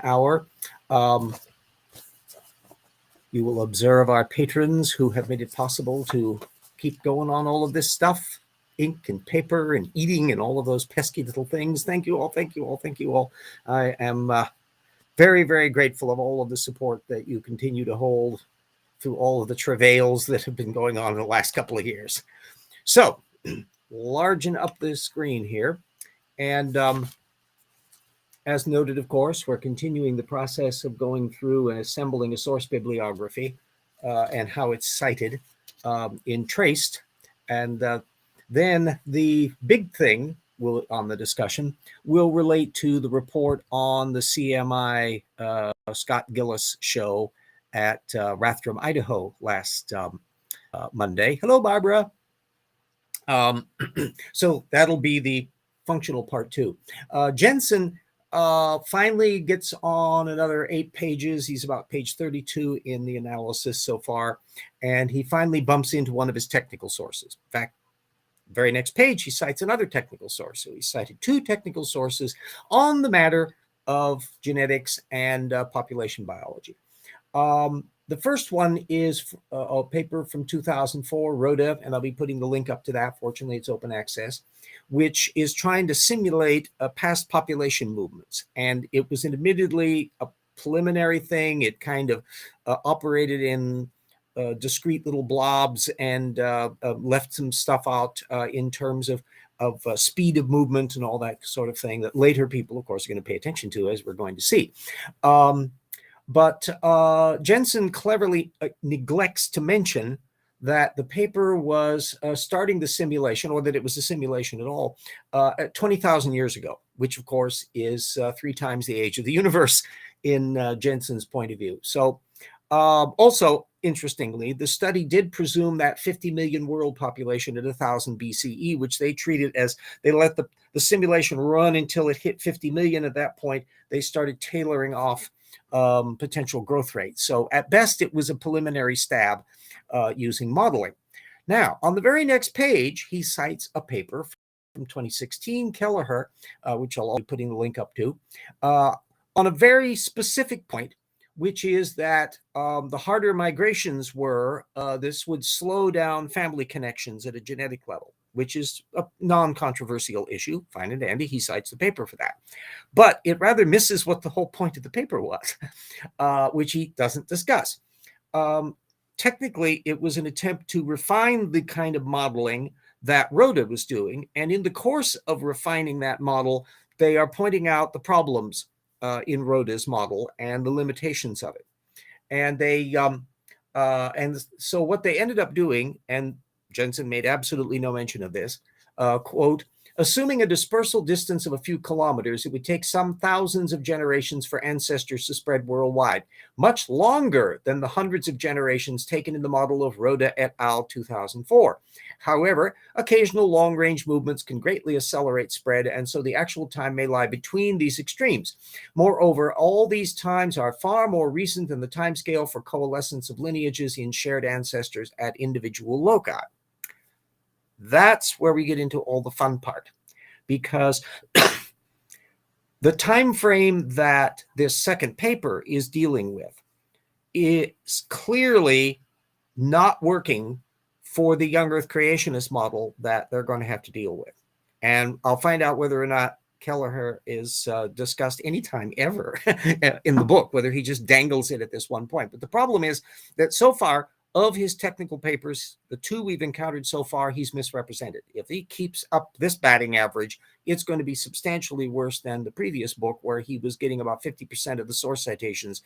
hour. Um, you will observe our patrons who have made it possible to keep going on all of this stuff, ink and paper and eating and all of those pesky little things. Thank you all. Thank you all. Thank you all. I am very, very grateful of all of the support that you continue to hold through all of the travails that have been going on in the last couple of years. So, largen up this screen here. And as noted, of course, we're continuing the process of going through and assembling a source bibliography and how it's cited in traced. And then the big thing on the discussion will relate to the report on the CMI Scott Gillis show at Rathdrum, Idaho last Monday. Hello, Barbara. So that'll be the functional part 2. Jeanson finally gets on another 8 pages. He's about page 32 in the analysis so far, and he finally bumps into one of his technical sources. In fact, very next page, he cites another technical source. So he cited 2 technical sources on the matter of genetics and population biology. The first one is a paper from 2004, Rohde, and I'll be putting the link up to that. Fortunately, it's open access, which is trying to simulate past population movements. And it was admittedly a preliminary thing. It kind of operated in discrete little blobs and left some stuff out in terms of speed of movement and all that sort of thing that later people, of course, are going to pay attention to, as we're going to see. But Jeanson cleverly neglects to mention that the paper was starting the simulation, or that it was a simulation at all, at 20,000 years ago, which, of course, is 3 times the age of the universe in Jenson's point of view. So also, interestingly, the study did presume that 50 million world population at 1000 BCE, which they treated as they let the simulation run until it hit 50 million. At that point, they started tailoring off potential growth rates. So at best, it was a preliminary stab using modeling. Now, on the very next page, he cites a paper from 2016, Kelleher, which I'll be putting the link up to, on a very specific point, which is that the harder migrations were, this would slow down family connections at a genetic level, which is a non-controversial issue. Fine and dandy. He cites the paper for that. But it rather misses what the whole point of the paper was, which he doesn't discuss. Technically, it was an attempt to refine the kind of modeling that Rohde was doing. And in the course of refining that model, they are pointing out the problems in Rohde's model and the limitations of it. And they and so what they ended up doing, and Jeanson made absolutely no mention of this, quote, assuming a dispersal distance of a few kilometers, it would take some thousands of generations for ancestors to spread worldwide, much longer than the hundreds of generations taken in the model of Rohde et al. 2004. However, occasional long-range movements can greatly accelerate spread, and so the actual time may lie between these extremes. Moreover, all these times are far more recent than the timescale for coalescence of lineages in shared ancestors at individual loci. That's where we get into all the fun part, because the time frame that this second paper is dealing with is clearly not working for the young Earth creationist model that they're going to have to deal with. And I'll find out whether or not Kelleher is discussed anytime ever in the book, whether he just dangles it at this one point. But the problem is that so far, of his technical papers, the 2 we've encountered so far, he's misrepresented. If he keeps up this batting average, it's going to be substantially worse than the previous book, where he was getting about 50% of the source citations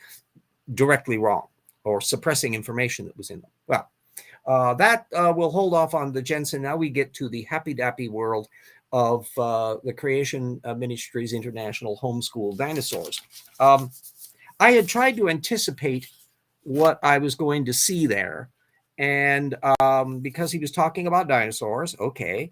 directly wrong or suppressing information that was in them. Well, that we'll hold off on the Jeanson. Now we get to the happy-dappy world of the Creation Ministries International Homeschooled Dinosaurs. I had tried to anticipate what I was going to see there. And because he was talking about dinosaurs, okay,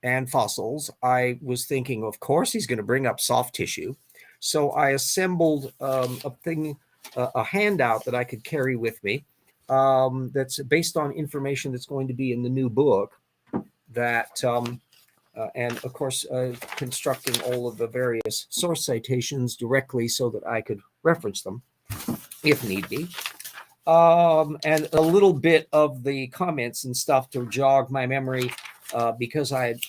and fossils, I was thinking, of course, he's going to bring up soft tissue. So I assembled a handout that I could carry with me that's based on information that's going to be in the new book that and of course, constructing all of the various source citations directly so that I could reference them if need be. And a little bit of the comments and stuff to jog my memory, because I had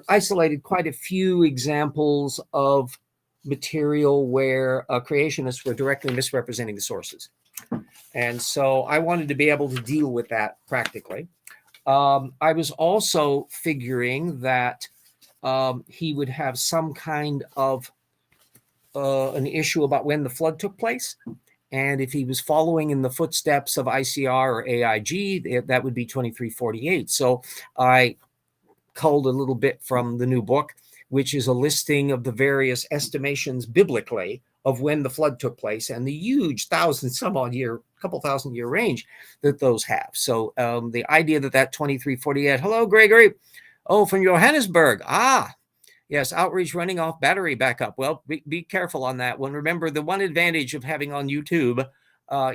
isolated quite a few examples of material where creationists were directly misrepresenting the sources. And so I wanted to be able to deal with that practically. I was also figuring that he would have some kind of an issue about when the flood took place. And if he was following in the footsteps of ICR or AIG, that would be 2348. So I culled a little bit from the new book, which is a listing of the various estimations biblically of when the flood took place and the huge couple thousand year range that those have. So the idea that 2348, hello, Gregory. Oh, from Johannesburg. Yes, outreach running off battery backup. Well, be careful on that one. Remember, the one advantage of having on YouTube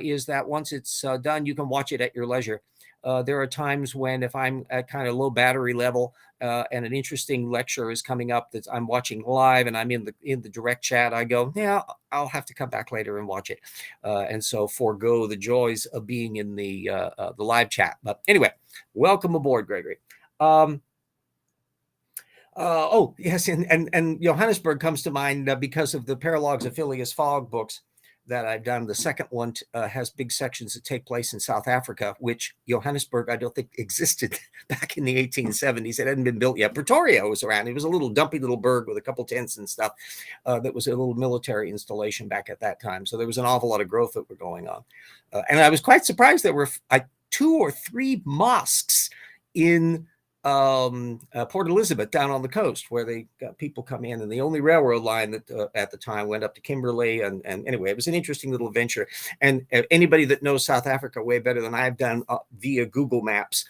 is that once it's done, you can watch it at your leisure. There are times when if I'm at kind of low battery level and an interesting lecture is coming up that I'm watching live and I'm in the direct chat, I go, yeah, I'll have to come back later and watch it. And so forego the joys of being in the live chat. But anyway, welcome aboard, Gregory. Oh, yes, and Johannesburg comes to mind because of the Paralogs of Phileas Fogg books that I've done. The second one has big sections that take place in South Africa, which Johannesburg I don't think existed back in the 1870s. It hadn't been built yet. Pretoria was around. It was a little dumpy little burg with a couple tents and stuff that was a little military installation back at that time. So there was an awful lot of growth that were going on. And I was quite surprised there were 2 or 3 mosques in Port Elizabeth down on the coast where they got people come in, and the only railroad line that at the time went up to Kimberley. And anyway, it was an interesting little venture. And anybody that knows South Africa way better than I've done via Google Maps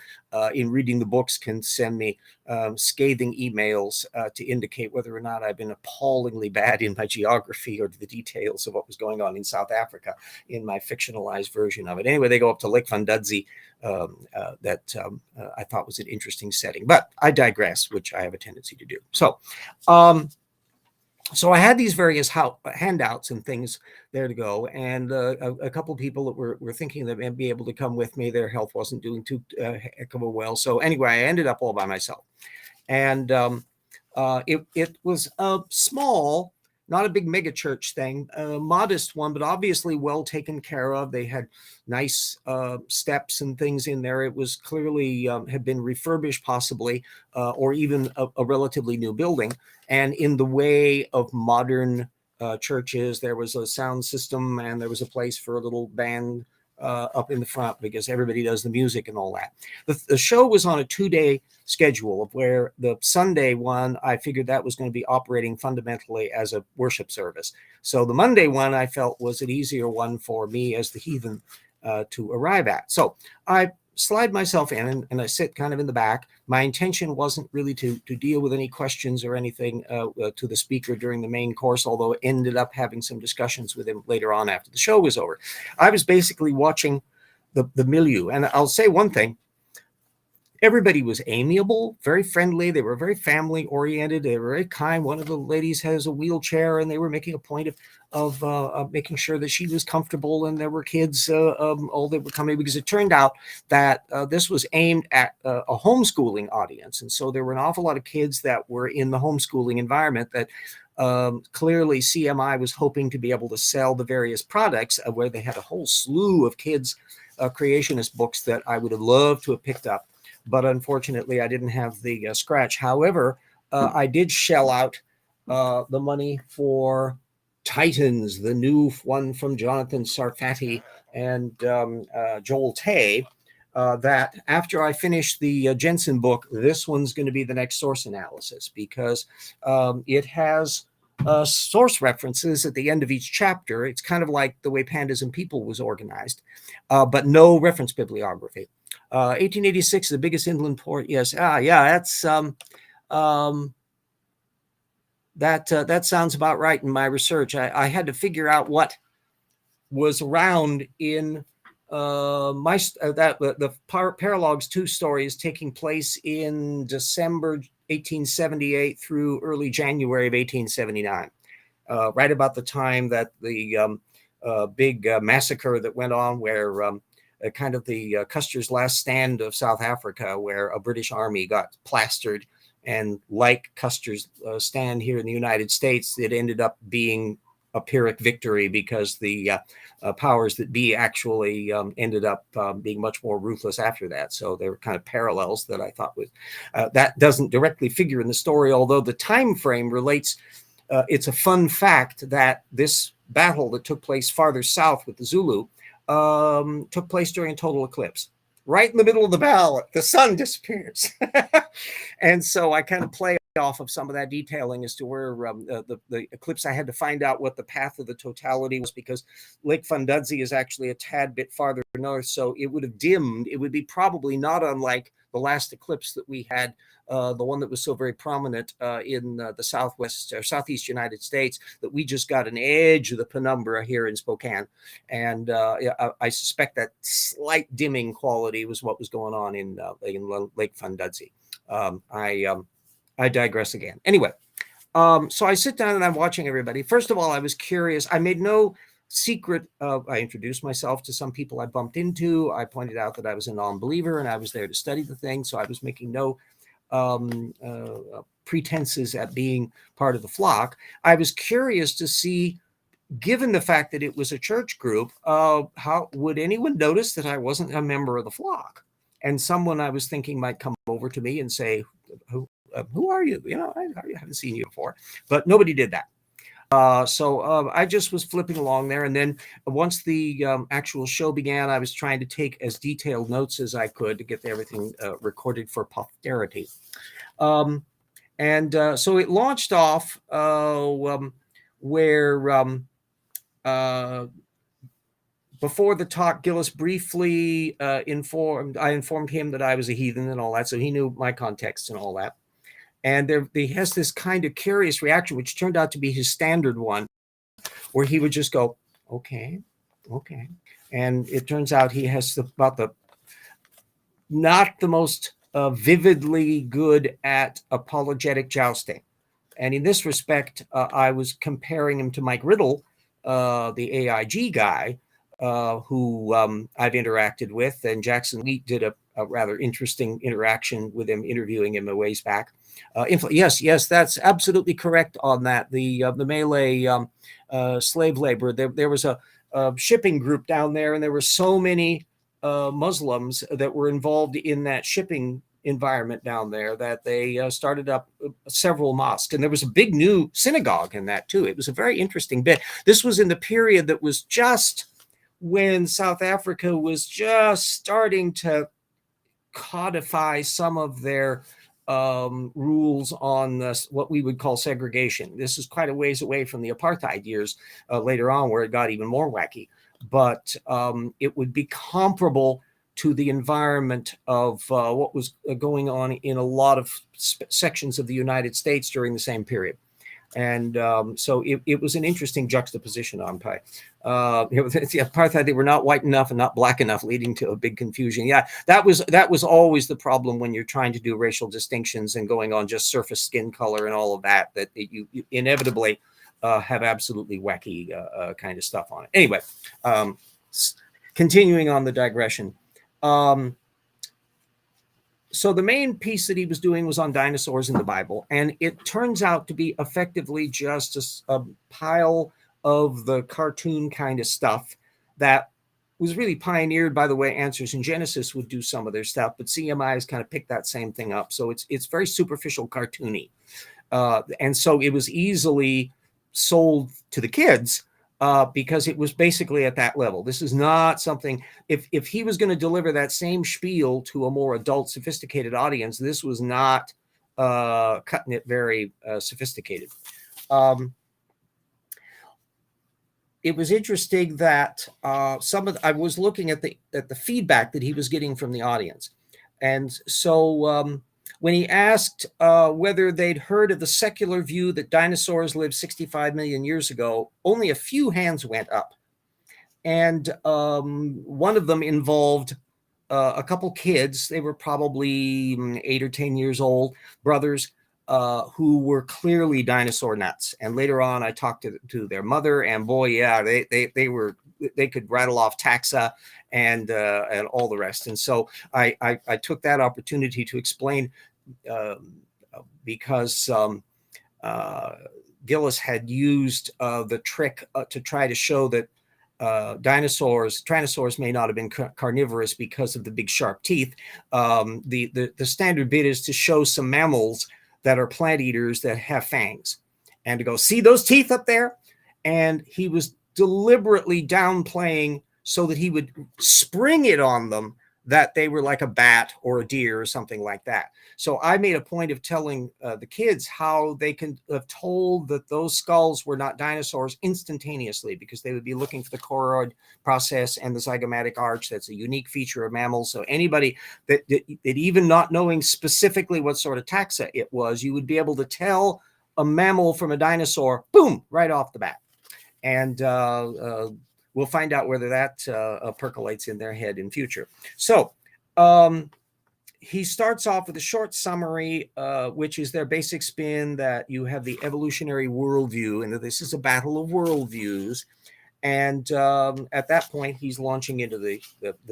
in reading the books can send me scathing emails to indicate whether or not I've been appallingly bad in my geography or the details of what was going on in South Africa in my fictionalized version of it. Anyway, they go up to Lake Van Dudsey that I thought was an interesting setting, but I digress, which I have a tendency to do. So I had these various handouts and things there to go, and a couple of people that were thinking that they'd be able to come with me. Their health wasn't doing too heck of a well. So anyway, I ended up all by myself. And it was a small, not a big mega church thing, a modest one, but obviously well taken care of. They had nice steps and things in there. It was clearly had been refurbished possibly, or even a relatively new building. And in the way of modern churches, there was a sound system and there was a place for a little band up in the front because everybody does the music and all that. The show was on a 2-day schedule of where the Sunday one, I figured that was going to be operating fundamentally as a worship service. So the Monday one I felt was an easier one for me as the heathen to arrive at. So I slide myself in and I sit kind of in the back. My intention wasn't really to deal with any questions or anything to the speaker during the main course, although I ended up having some discussions with him later on after the show was over. I was basically watching the milieu. And I'll say one thing. Everybody was amiable, very friendly. They were very family oriented. They were very kind. One of the ladies has a wheelchair, and they were making a point of making sure that she was comfortable. And there were kids, all that were coming, because it turned out that this was aimed at a homeschooling audience. And so there were an awful lot of kids that were in the homeschooling environment that clearly CMI was hoping to be able to sell the various products, where they had a whole slew of kids creationist books that I would have loved to have picked up. But unfortunately, I didn't have the scratch. However, I did shell out the money for Titans, the new one from Jonathan Sarfati and Joel Tay, that after I finish the Jeanson book, this one's going to be the next source analysis, because it has source references at the end of each chapter. It's kind of like the way Pandas and People was organized, but no reference bibliography. 1886, the biggest inland port. Yes. That's that sounds about right in my research. I had to figure out what was around in the Paralogs 2 story is taking place in December 1878 through early January of 1879, right about the time that the big massacre that went on, where kind of the Custer's last stand of South Africa, where a British army got plastered. And like Custer's stand here in the United States, it ended up being a Pyrrhic victory, because the powers that be actually ended up being much more ruthless after that. So there were kind of parallels that I thought was, that doesn't directly figure in the story, although the time frame relates. It's a fun fact that this battle that took place farther south with the Zulu took place during a total eclipse. Right in the middle of the ballot, the sun disappears. And so I kind of play off of some of that detailing as to where the eclipse. I had to find out what the path of the totality was, because Lake Fundudzi is actually a tad bit farther north, so it would have dimmed. It would be probably not unlike the last eclipse that we had, the one that was so very prominent in the southwest or southeast United States, that we just got an edge of the penumbra here in Spokane. And I suspect that slight dimming quality was what was going on in Lake Fundudzi. I digress again. Anyway, so I sit down and I'm watching everybody. First of all, I was curious. I made no secret of, I introduced myself to some people I bumped into. I pointed out that I was a non-believer and I was there to study the thing. So I was making no pretenses at being part of the flock. I was curious to see, given the fact that it was a church group, how would anyone notice that I wasn't a member of the flock? And someone I was thinking might come over to me and say, who are you? You know, I haven't seen you before. But nobody did that. So I just was flipping along there. And then once the actual show began, I was trying to take as detailed notes as I could to get everything recorded for posterity. So it launched off where before the talk, Gillis briefly informed him that I was a heathen and all that. So he knew my context and all that. And he has this kind of curious reaction, which turned out to be his standard one, where he would just go, okay. And it turns out he has not the most vividly good at apologetic jousting. And in this respect, I was comparing him to Mike Riddle, the AIG guy, who I've interacted with. And Jackson Wheat did a rather interesting interaction with him, interviewing him a ways back. Yes, that's absolutely correct on that. The Malay slave labor, there was a shipping group down there, and there were so many Muslims that were involved in that shipping environment down there that they started up several mosques. And there was a big new synagogue in that too. It was a very interesting bit. This was in the period that was just when South Africa was just starting to codify some of their rules on what we would call segregation. This is quite a ways away from the apartheid years later on, where it got even more wacky. But it would be comparable to the environment of what was going on in a lot of sections of the United States during the same period. And so it was an interesting juxtaposition on Pi. The apartheid, they were not white enough and not black enough, leading to a big confusion. Yeah, that was always the problem when you're trying to do racial distinctions and going on just surface skin color and all of that, that you inevitably have absolutely wacky kind of stuff on it. Anyway, continuing on the digression. So the main piece that he was doing was on dinosaurs in the Bible, and it turns out to be effectively just a pile of the cartoon kind of stuff that was really pioneered by the way Answers in Genesis would do some of their stuff, but CMI has kind of picked that same thing up. So it's very superficial cartoony. And so it was easily sold to the kids because it was basically at that level. This is not something, if he was going to deliver that same spiel to a more adult, sophisticated audience, this was not cutting it very sophisticated. It was interesting that I was looking at the feedback that he was getting from the audience. And so when he asked whether they'd heard of the secular view that dinosaurs lived 65 million years ago, only a few hands went up. And one of them involved a couple kids. They were probably 8 or 10 years old, brothers, who were clearly dinosaur nuts. And later on, I talked to their mother, and boy, yeah, they could rattle off taxa and all the rest. And so I took that opportunity to explain, because Gillis had used the trick to try to show that tyrannosaurs may not have been carnivorous because of the big sharp teeth. The standard bit is to show some mammals that are plant eaters that have fangs, and to go, see those teeth up there? And he was deliberately downplaying so that he would spring it on them that they were like a bat or a deer or something like that. So I made a point of telling the kids how they can have told that those skulls were not dinosaurs instantaneously, because they would be looking for the choroid process and the zygomatic arch. That's a unique feature of mammals. So anybody that even not knowing specifically what sort of taxa it was, you would be able to tell a mammal from a dinosaur, boom, right off the bat. And we'll find out whether that percolates in their head in future. So he starts off with a short summary, which is their basic spin that you have the evolutionary worldview, and that this is a battle of worldviews. And at that point, he's launching into the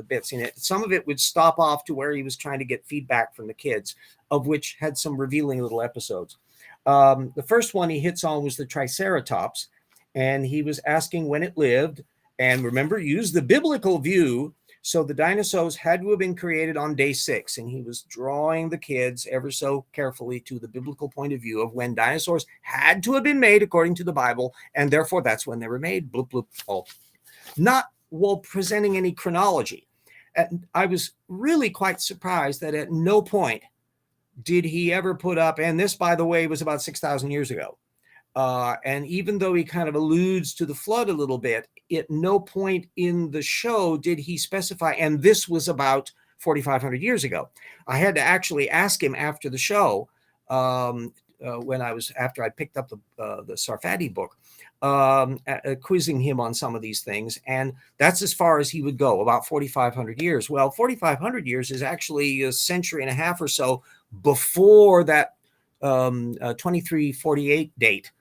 bits in it. Some of it would stop off to where he was trying to get feedback from the kids, of which had some revealing little episodes. The first one he hits on was the Triceratops, and he was asking when it lived. And remember, use the biblical view. So the dinosaurs had to have been created on day 6. And he was drawing the kids ever so carefully to the biblical point of view of when dinosaurs had to have been made according to the Bible. And therefore, that's when they were made. Bloop, bloop, all. Not while presenting any chronology. And I was really quite surprised that at no point did he ever put up, and this, by the way, was about 6,000 years ago. And even though he kind of alludes to the flood a little bit, at no point in the show did he specify, and this was about 4,500 years ago. I had to actually ask him after the show, after I picked up the Sarfati book, quizzing him on some of these things. And that's as far as he would go, about 4,500 years. Well, 4,500 years is actually a century and a half or so before that 2348 date.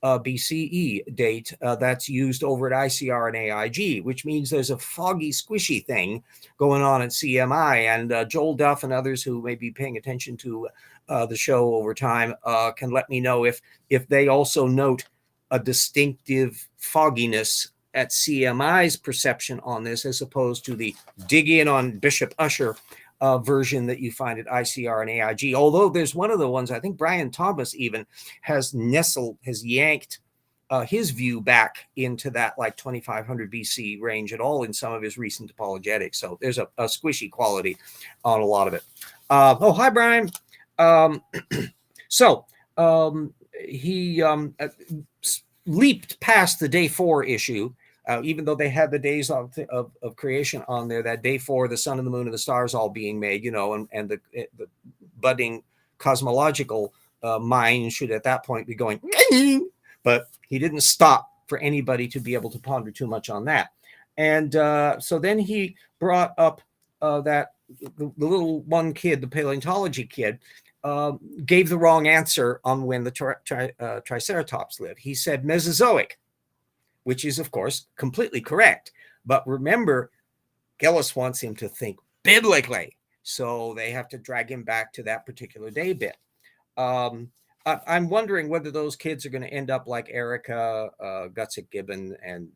BCE date that's used over at ICR and AIG, which means there's a foggy, squishy thing going on at CMI. And Joel Duff and others who may be paying attention to the show over time can let me know if they also note a distinctive fogginess at CMI's perception on this, as opposed to the dig in on Bishop Usher version that you find at ICR and AIG. Although there's one of the ones, I think Brian Thomas even has yanked his view back into that like 2500 BC range at all in some of his recent apologetics. So there's a squishy quality on a lot of it. Oh, hi, Brian. He leaped past the day 4 issue. Even though they had the days of creation on there, that day 4, the sun and the moon and the stars all being made, and the budding cosmological mind should at that point be going, but he didn't stop for anybody to be able to ponder too much on that. And so then he brought up that the little one kid, the paleontology kid, gave the wrong answer on when the Triceratops lived. He said Mesozoic, which is, of course, completely correct. But remember, Gillis wants him to think biblically. So they have to drag him back to that particular day bit. I'm wondering whether those kids are going to end up like Erica, Gutsick Gibbon, and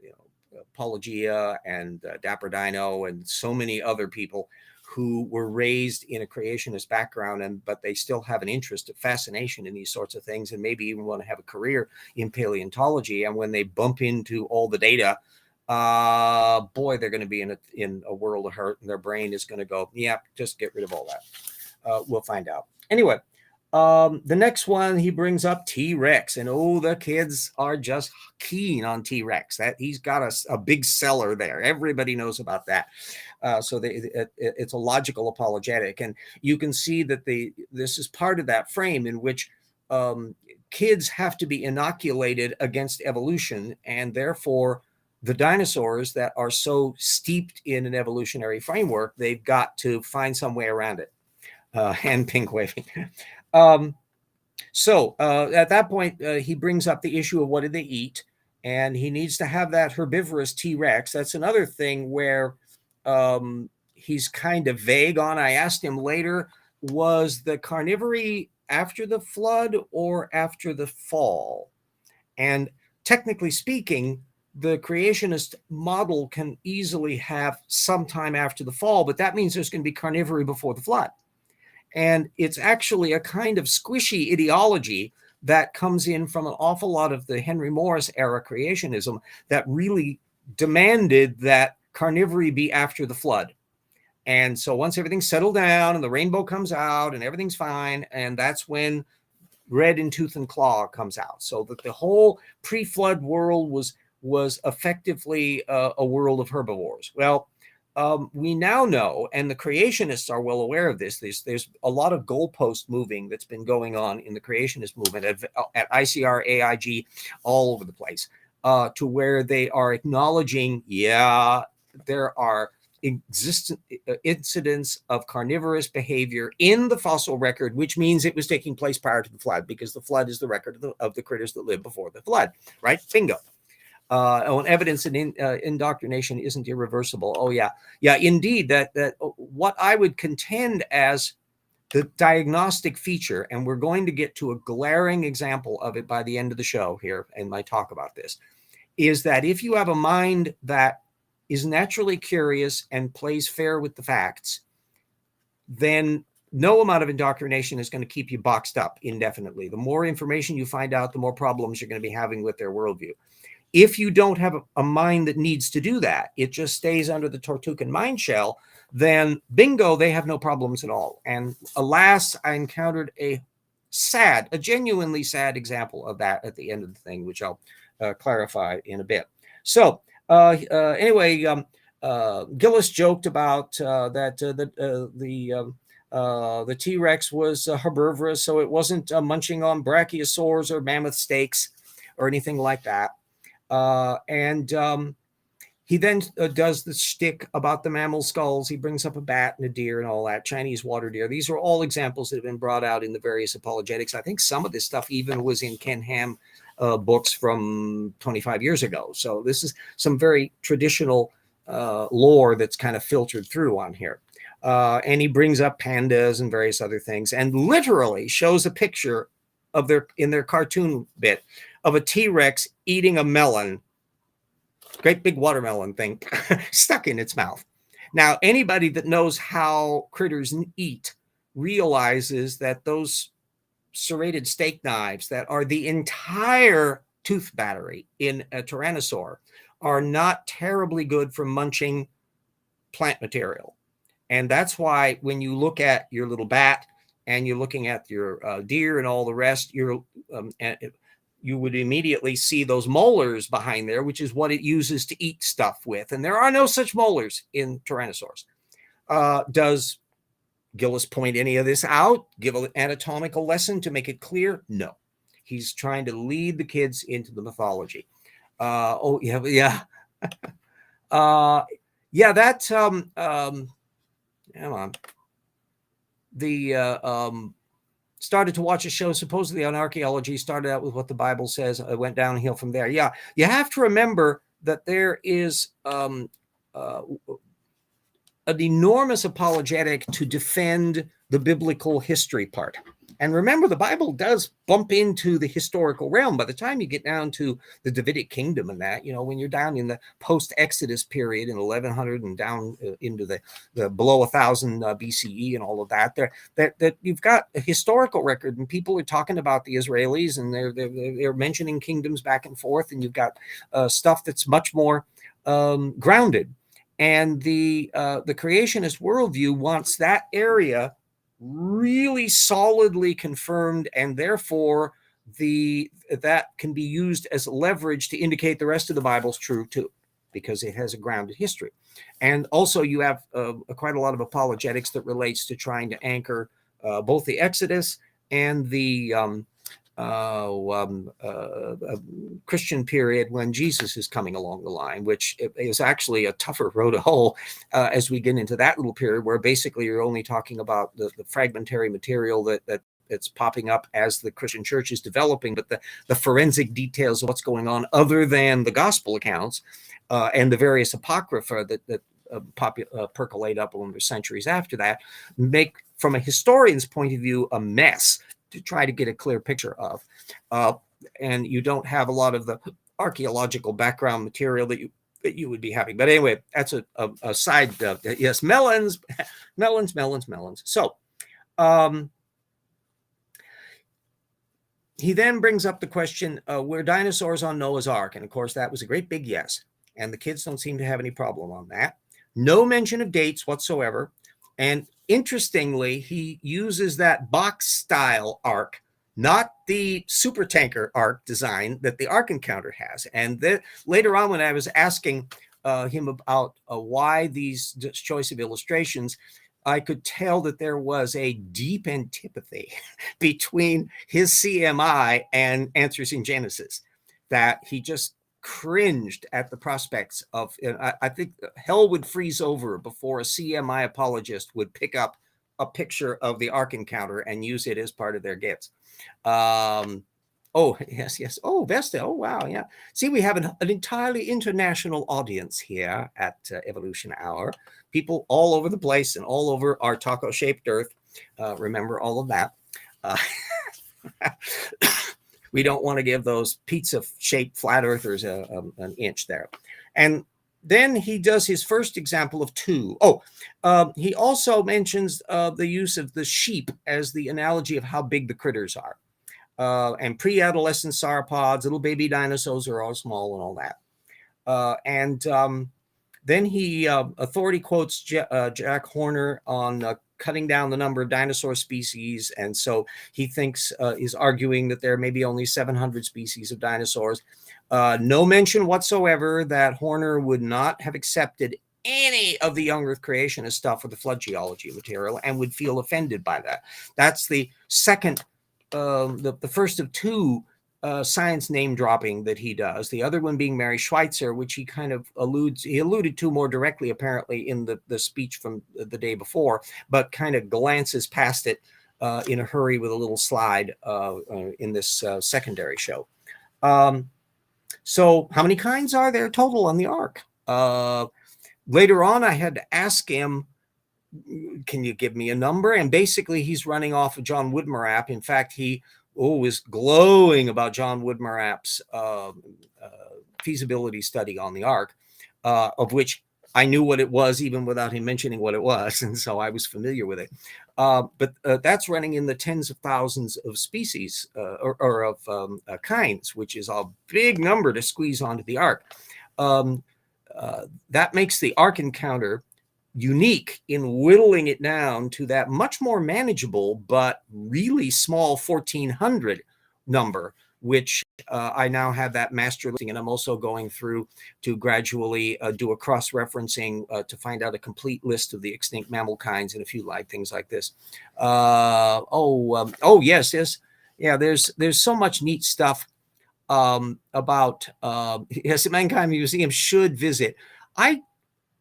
Apologia, and Dapper Dino, and so many other people who were raised in a creationist background, but they still have an interest, a fascination in these sorts of things, and maybe even want to have a career in paleontology. And when they bump into all the data, boy, they're going to be in a world of hurt, and their brain is going to go, yeah, just get rid of all that. We'll find out. Anyway, the next one he brings up T-Rex, and the kids are just keen on T-Rex. That he's got a big seller there. Everybody knows about that. So it's a logical apologetic, and you can see that this is part of that frame in which kids have to be inoculated against evolution, and therefore the dinosaurs that are so steeped in an evolutionary framework, they've got to find some way around it. Hand pink waving. So at that point, he brings up the issue of what did they eat, and he needs to have that herbivorous T-Rex. That's another thing where he's kind of vague on. I asked him later, was the carnivory after the flood or after the fall? And technically speaking, the creationist model can easily have some time after the fall, but that means there's going to be carnivory before the flood. And it's actually a kind of squishy ideology that comes in from an awful lot of the Henry Morris era creationism that really demanded that carnivory be after the flood. And so once everything's settled down and the rainbow comes out and everything's fine, and that's when Red in Tooth and Claw comes out. So that the whole pre-flood world was effectively a world of herbivores. Well, we now know, and the creationists are well aware of this. There's a lot of goalpost moving that's been going on in the creationist movement at ICR, AIG, all over the place, to where they are acknowledging, yeah, there are existent incidents of carnivorous behavior in the fossil record, which means it was taking place prior to the flood, because the flood is the record of the critters that lived before the flood, right? Bingo. Evidence and indoctrination isn't irreversible. Oh yeah, indeed. That what I would contend as the diagnostic feature, and we're going to get to a glaring example of it by the end of the show here in my talk about this, is that if you have a mind that is naturally curious and plays fair with the facts, then no amount of indoctrination is going to keep you boxed up indefinitely. The more information you find out, the more problems you're going to be having with their worldview. If you don't have a mind that needs to do that, it just stays under the Tortugan mind shell, then bingo, they have no problems at all. And alas, I encountered a genuinely sad example of that at the end of the thing, which I'll clarify in a bit. So anyway, Gillis joked about that the T-Rex was herbivorous, so it wasn't munching on brachiosaurs or mammoth steaks or anything like that. He then does the shtick about the mammal skulls. He brings up a bat and a deer and all that, Chinese water deer. These are all examples that have been brought out in the various apologetics. I think some of this stuff even was in Ken Ham books from 25 years ago. So this is some very traditional lore that's kind of filtered through on here. And he brings up pandas and various other things, and literally shows a picture of in their cartoon bit of a T-Rex eating a melon, great big watermelon thing, stuck in its mouth. Now, anybody that knows how critters eat realizes that those serrated steak knives that are the entire tooth battery in a tyrannosaur are not terribly good for munching plant material. And that's why when you look at your little bat and you're looking at your deer and all the rest, you would immediately see those molars behind there, which is what it uses to eat stuff with. And there are no such molars in tyrannosaurs. Does Gillis point any of this out, give an anatomical lesson to make it clear? No. He's trying to lead the kids into the mythology. Yeah. Hang on. Started to watch a show supposedly on archaeology, started out with what the Bible says, went downhill from there. Yeah, you have to remember that there is an enormous apologetic to defend the biblical history part. And remember, the Bible does bump into the historical realm. By the time you get down to the Davidic kingdom and that, when you're down in the post-Exodus period in 1100 and down into the below 1000 BCE and all of that, that you've got a historical record, and people are talking about the Israelis, and they're mentioning kingdoms back and forth, and you've got stuff that's much more grounded. And the creationist worldview wants that area really solidly confirmed, and therefore that can be used as leverage to indicate the rest of the Bible's true too, because it has a grounded history. And also you have quite a lot of apologetics that relates to trying to anchor both the Exodus and the Christian period when Jesus is coming along the line, which is actually a tougher road to hoe as we get into that little period, where basically you're only talking about the fragmentary material that it's popping up as the Christian church is developing, but the forensic details of what's going on other than the gospel accounts and the various apocrypha that percolate up over centuries after that make, from a historian's point of view, a mess to try to get a clear picture of. And you don't have a lot of the archaeological background material that you would be having. But anyway, that's a side. Yes, melons. So he then brings up the question, were dinosaurs on Noah's Ark? And of course, that was a great big yes. And the kids don't seem to have any problem on that. No mention of dates whatsoever. And interestingly, he uses that box style ark, not the super tanker ark design that the Ark Encounter has. And then later on, when I was asking him about why these choice of illustrations, I could tell that there was a deep antipathy between his CMI and Answers in Genesis, that he just cringed at the prospects of, I think hell would freeze over before a CMI apologist would pick up a picture of the Ark Encounter and use it as part of their gifts. Oh, yes. Oh, Vesta. Oh, wow. Yeah. See, we have an entirely international audience here at Evolution Hour. People all over the place and all over our taco-shaped Earth. Remember all of that. We don't want to give those pizza-shaped flat earthers an inch there. And then he does his first example of two. He also mentions the use of the sheep as the analogy of how big the critters are. And pre-adolescent sauropods, little baby dinosaurs are all small and all that. Then he authority quotes Jack Horner on cutting down the number of dinosaur species. And so he thinks is arguing that there may be only 700 species of dinosaurs. No mention whatsoever that Horner would not have accepted any of the young Earth creationist stuff with the flood geology material and would feel offended by that. That's the second, the first of two science name dropping that he does. The other one being Mary Schweitzer, which he kind of alluded to more directly, apparently, in the speech from the day before, but kind of glances past it in a hurry with a little slide in this secondary show. So how many kinds are there total on the Ark? Later on, I had to ask him, can you give me a number? And basically, he's running off of John Woodmarapp. In fact, he was glowing about John Woodmarapp's feasibility study on the Ark, of which I knew what it was even without him mentioning what it was. And so I was familiar with it. But that's running in the tens of thousands of species or of kinds, which is a big number to squeeze onto the Ark. That makes the Ark Encounter unique in whittling it down to that much more manageable but really small 1400 number, which I now have that master listing, and I'm also going through to gradually do a cross-referencing to find out a complete list of the extinct mammal kinds and a few things like this. Yes. Yeah, there's so much neat stuff about yes, Mankind Museum should visit.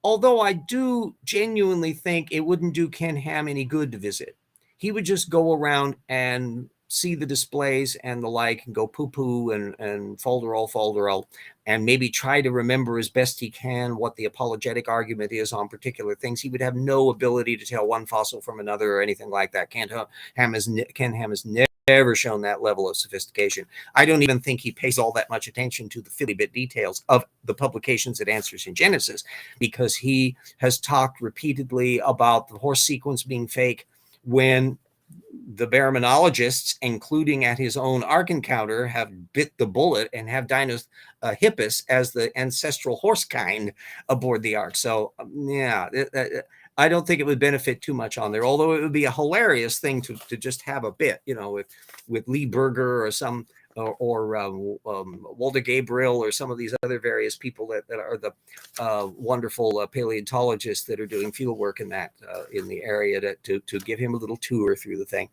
Although I do genuinely think it wouldn't do Ken Ham any good to visit. He would just go around and see the displays and the like and go poo-poo and folderol, and maybe try to remember as best he can what the apologetic argument is on particular things. He would have no ability to tell one fossil from another or anything like that. Ken Ham has never shown that level of sophistication. I don't even think he pays all that much attention to the fiddly bit details of the publications that Answers in Genesis, because he has talked repeatedly about the horse sequence being fake when the baraminologists, including at his own Ark Encounter, have bit the bullet and have Hippus as the ancestral horse kind aboard the Ark. So yeah, I don't think it would benefit too much on there, although it would be a hilarious thing to just have a bit, with Lee Berger or some, or Walter Gabriel or some of these other various people that are the wonderful paleontologists that are doing field work in in the area to give him a little tour through the thing.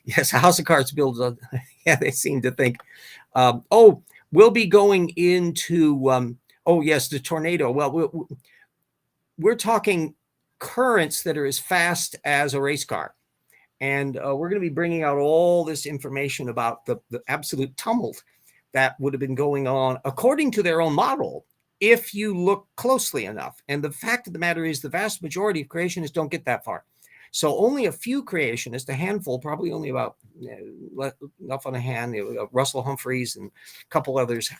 Yes, House of Cards builds on, yeah, they seem to think, we'll be going into, the tornado. Well, we're talking currents that are as fast as a race car. And we're going to be bringing out all this information about the absolute tumult that would have been going on according to their own model if you look closely enough. And the fact of the matter is the vast majority of creationists don't get that far. So only a few creationists, a handful, probably only about enough on a hand, Russell Humphreys and a couple others,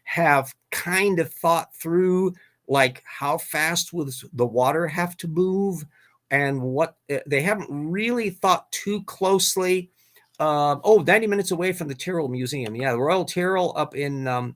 have kind of thought through like how fast would the water have to move, and what they haven't really thought too closely. 90 minutes away from the Tyrrell Museum. Yeah, the Royal Tyrrell up in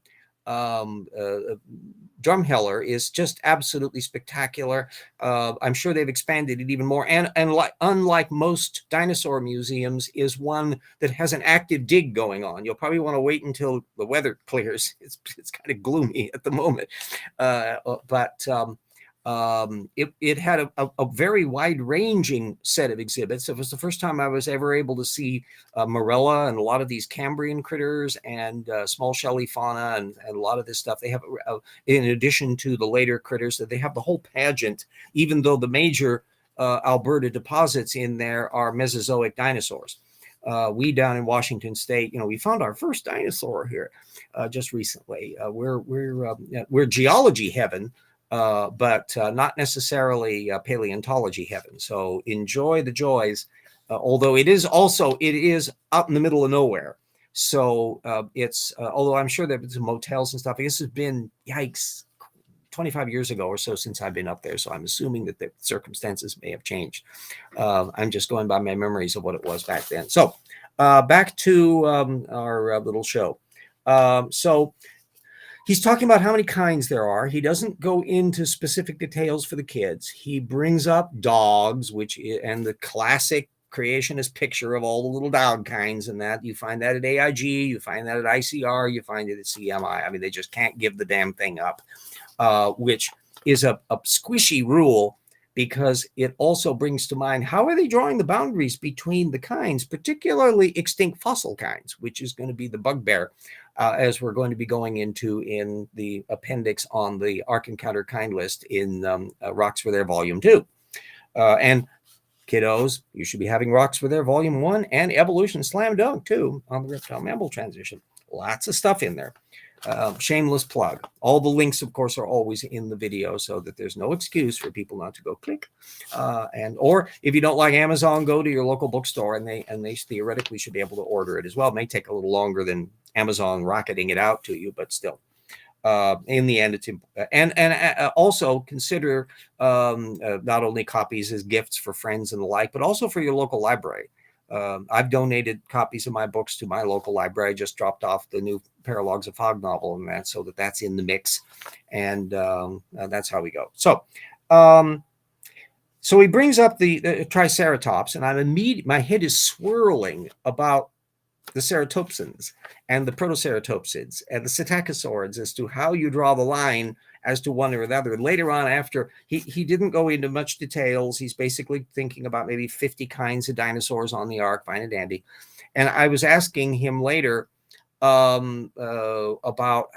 Drumheller is just absolutely spectacular. I'm sure they've expanded it even more. And unlike most dinosaur museums, is one that has an active dig going on. You'll probably want to wait until the weather clears. It's kind of gloomy at the moment. It had a very wide-ranging set of exhibits. It was the first time I was ever able to see Marella and a lot of these Cambrian critters and small shelly fauna and a lot of this stuff. They have, in addition to the later critters, that they have the whole pageant, even though the major Alberta deposits in there are Mesozoic dinosaurs. We down in Washington State, we found our first dinosaur here just recently. We're geology heaven. But not necessarily paleontology heaven. So enjoy the joys, although it is out in the middle of nowhere. So it's, although I'm sure there's some motels and stuff, this has been, yikes, 25 years ago or so since I've been up there. So I'm assuming that the circumstances may have changed. I'm just going by my memories of what it was back then. So back to our little show. So he's talking about how many kinds there are. He doesn't go into specific details for the kids. He brings up dogs, and the classic creationist picture of all the little dog kinds, and that you find that at AIG, you find that at ICR, you find it at CMI. I mean, they just can't give the damn thing up, which is a squishy rule, because it also brings to mind, how are they drawing the boundaries between the kinds, particularly extinct fossil kinds, which is going to be the bugbear, as we're going to be going into in the appendix on the Ark Encounter kind list in Rocks for Their Volume 2. And kiddos, you should be having Rocks for Their Volume 1 and Evolution Slam Dunk too on the reptile mammal transition. Lots of stuff in there. Shameless plug. All the links, of course, are always in the video, so that there's no excuse for people not to go click. Or if you don't like Amazon, go to your local bookstore, and they theoretically should be able to order it as well. It may take a little longer than Amazon rocketing it out to you, but still, in the end, it's and also consider not only copies as gifts for friends and the like, but also for your local library. I've donated copies of my books to my local library. I just dropped off the new Paralogs of Fog novel and that, so that's in the mix, and that's how we go. So, so he brings up the Triceratops, and my head is swirling about the ceratopsians and the protoceratopsids and the psittacosaurids as to how you draw the line as to one or the other. And later on, after he didn't go into much details, he's basically thinking about maybe 50 kinds of dinosaurs on the Ark, fine and dandy. And I was asking him later about,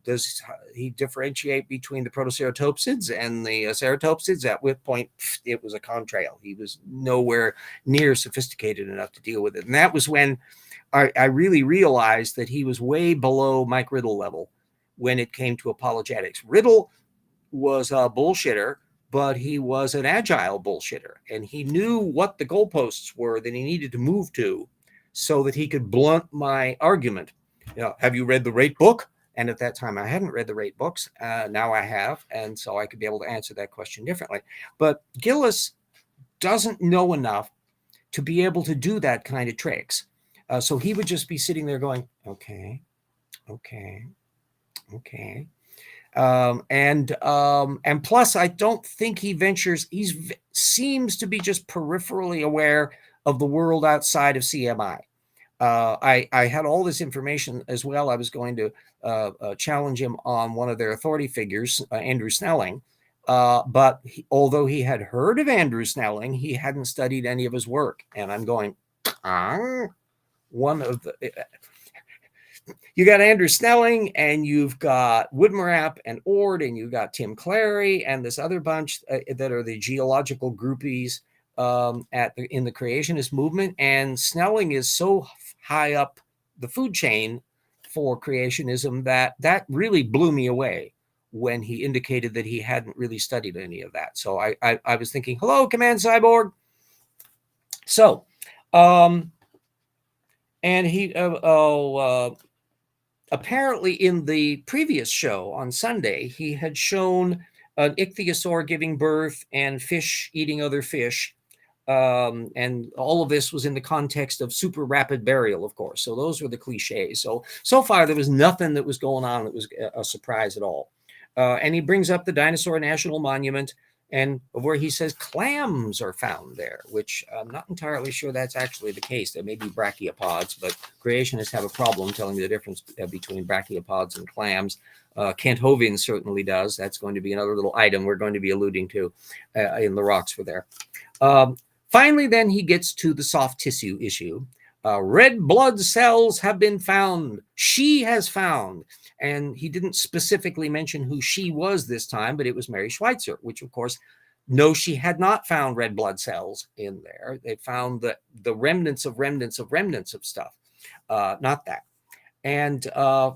does he differentiate between the protoceratopsids and the ceratopsids? At which point it was a contrail. He was nowhere near sophisticated enough to deal with it. And that was when I really realized that he was way below Mike Riddle level when it came to apologetics. Riddle was a bullshitter, but he was an agile bullshitter, and he knew what the goalposts were that he needed to move to so that he could blunt my argument. Have you read the rate book? And at that time, I hadn't read the rate books. Now I have, and so I could be able to answer that question differently. But Gillis doesn't know enough to be able to do that kind of tricks. So he would just be sitting there going, okay. And plus, I don't think he ventures. Seems to be just peripherally aware of the world outside of CMI. I had all this information as well. I was going to challenge him on one of their authority figures, Andrew Snelling. But although he had heard of Andrew Snelling, he hadn't studied any of his work. And I'm going, one of the... You got Andrew Snelling, and you've got Woodmarapp and Ord, and you've got Tim Clary and this other bunch that are the geological groupies in the creationist movement, and Snelling is so high up the food chain for creationism that really blew me away when he indicated that he hadn't really studied any of that. So I was thinking, hello, Command Cyborg. So, and he apparently in the previous show on Sunday, he had shown an ichthyosaur giving birth and fish eating other fish. And all of this was in the context of super rapid burial, of course. So those were the cliches. So far, there was nothing that was going on that was a surprise at all. And he brings up the Dinosaur National Monument, and where he says clams are found there, which I'm not entirely sure that's actually the case. There may be brachiopods, but creationists have a problem telling the difference between brachiopods and clams. Kent Hovind certainly does. That's going to be another little item we're going to be alluding to in the rocks for there. Finally, then he gets to the soft tissue issue. Red blood cells have been found. She has found. And he didn't specifically mention who she was this time, but it was Mary Schweitzer, which, of course, no, she had not found red blood cells in there. They found the remnants of stuff, not that. And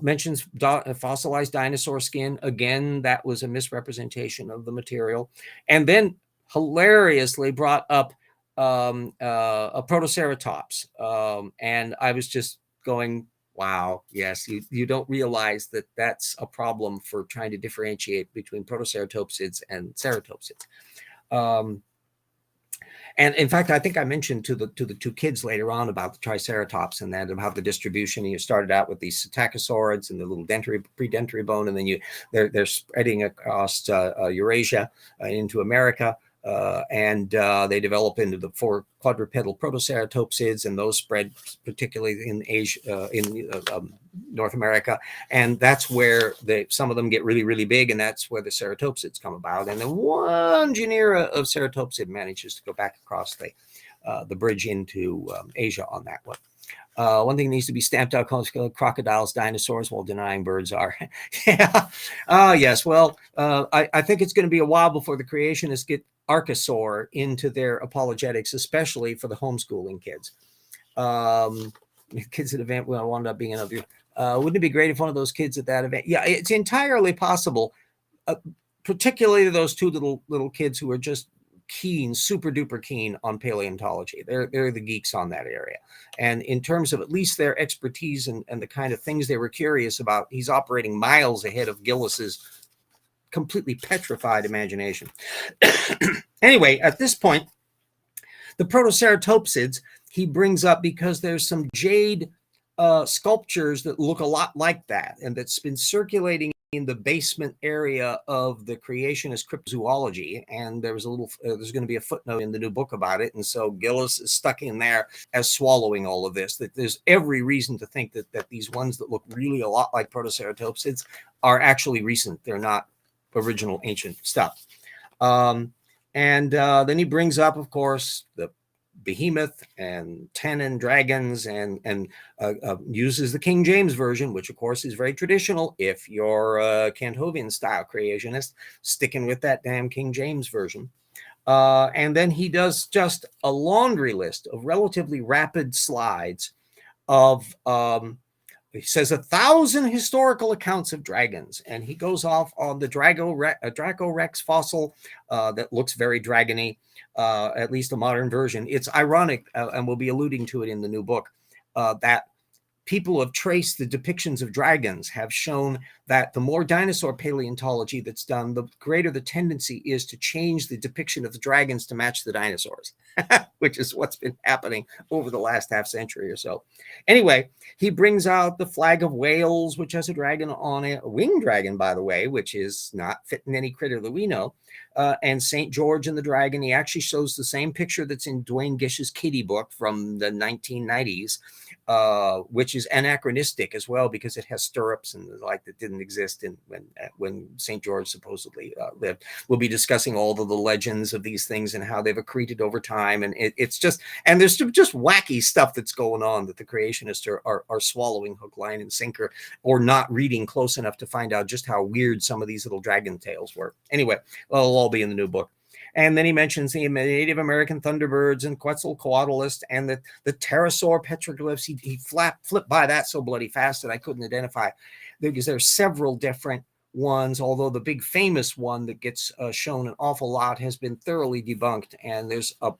mentions fossilized dinosaur skin. Again, that was a misrepresentation of the material. And then hilariously brought up a protoceratops. And I was just going, wow, yes, you don't realize that that's a problem for trying to differentiate between protoceratopsids and ceratopsids. And in fact, I think I mentioned to the two kids later on about the triceratops and that about the distribution. You started out with these psittacosaurids and the little predentary bone, and then they're spreading across Eurasia into America. And they develop into the 4 quadrupedal protoceratopsids, and those spread particularly in Asia, in North America, and that's where some of them get really, really big, and that's where the ceratopsids come about. And then one genera of ceratopsid manages to go back across the bridge into Asia on that one. One thing needs to be stamped out: crocodiles, dinosaurs, while denying birds are. Yeah. Yes. Well, I think it's going to be a while before the creationists get Archosaur into their apologetics, especially for the homeschooling kids. Kids at event will end up being another. Wouldn't it be great if one of those kids at that event? Yeah, it's entirely possible. Particularly those two little kids who are just keen, super duper keen on paleontology. They're the geeks on that area. And in terms of at least their expertise and the kind of things they were curious about, he's operating miles ahead of Gillis's completely petrified imagination. Anyway, at this point, the protoceratopsids he brings up because there's some jade sculptures that look a lot like that, and that's been circulating in the basement area of the creationist cryptozoology. And there's going to be a footnote in the new book about it. And so Gillis is stuck in there as swallowing all of this, that there's every reason to think that these ones that look really a lot like protoceratopsids are actually recent. They're not original ancient stuff. And then he brings up, of course, the behemoth and tenon dragons, and uses the King James version, which of course is very traditional if you're a Kent Hovind style creationist, sticking with that damn King James version. And then he does just a laundry list of relatively rapid slides of he says 1,000 historical accounts of dragons, and he goes off on the Dracorex fossil that looks very dragony, at least a modern version. It's ironic, and we'll be alluding to it in the new book, that people have traced the depictions of dragons, have shown that the more dinosaur paleontology that's done, the greater the tendency is to change the depiction of the dragons to match the dinosaurs, which is what's been happening over the last half century or so. Anyway, he brings out the flag of Wales, which has a dragon on it, a winged dragon, by the way, which is not fitting any critter that we know, and St. George and the dragon. He actually shows the same picture that's in Duane Gish's Kitty book from the 1990s, which is anachronistic as well, because it has stirrups and the like that didn't exist when St. George supposedly lived. We'll be discussing all of the legends of these things and how they've accreted over time, and it's just, and there's just wacky stuff that's going on that the creationists are swallowing hook, line, and sinker, or not reading close enough to find out just how weird some of these little dragon tales were. Anyway, well, it'll all be in the new book. And then he mentions the Native American thunderbirds and Quetzalcoatlus and the pterosaur petroglyphs. He flipped by that so bloody fast that I couldn't identify, because there's several different ones, although the big famous one that gets shown an awful lot has been thoroughly debunked. And there's a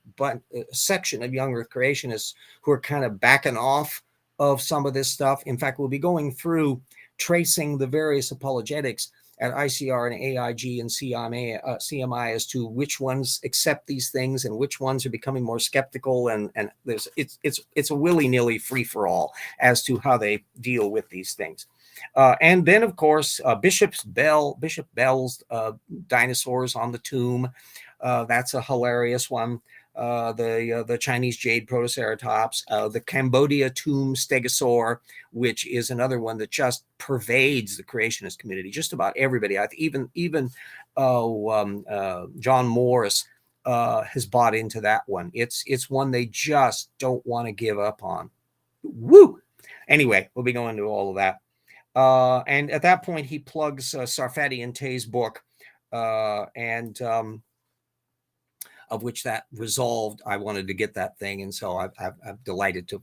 section of young Earth creationists who are kind of backing off of some of this stuff. In fact, we'll be going through tracing the various apologetics at ICR and AIG and CMI as to which ones accept these things and which ones are becoming more skeptical. And it's a willy-nilly free-for-all as to how they deal with these things. And then, of course, Bishop Bell's dinosaurs on the tomb. That's a hilarious one. The Chinese jade protoceratops, the Cambodia tomb stegosaur, which is another one that just pervades the creationist community. Just about everybody, even John Morris has bought into that one. It's one they just don't want to give up on. Woo! Anyway, we'll be going into all of that. And at that point, he plugs Sarfati and Tay's book, of which that resolved. I wanted to get that thing, and so I'm delighted to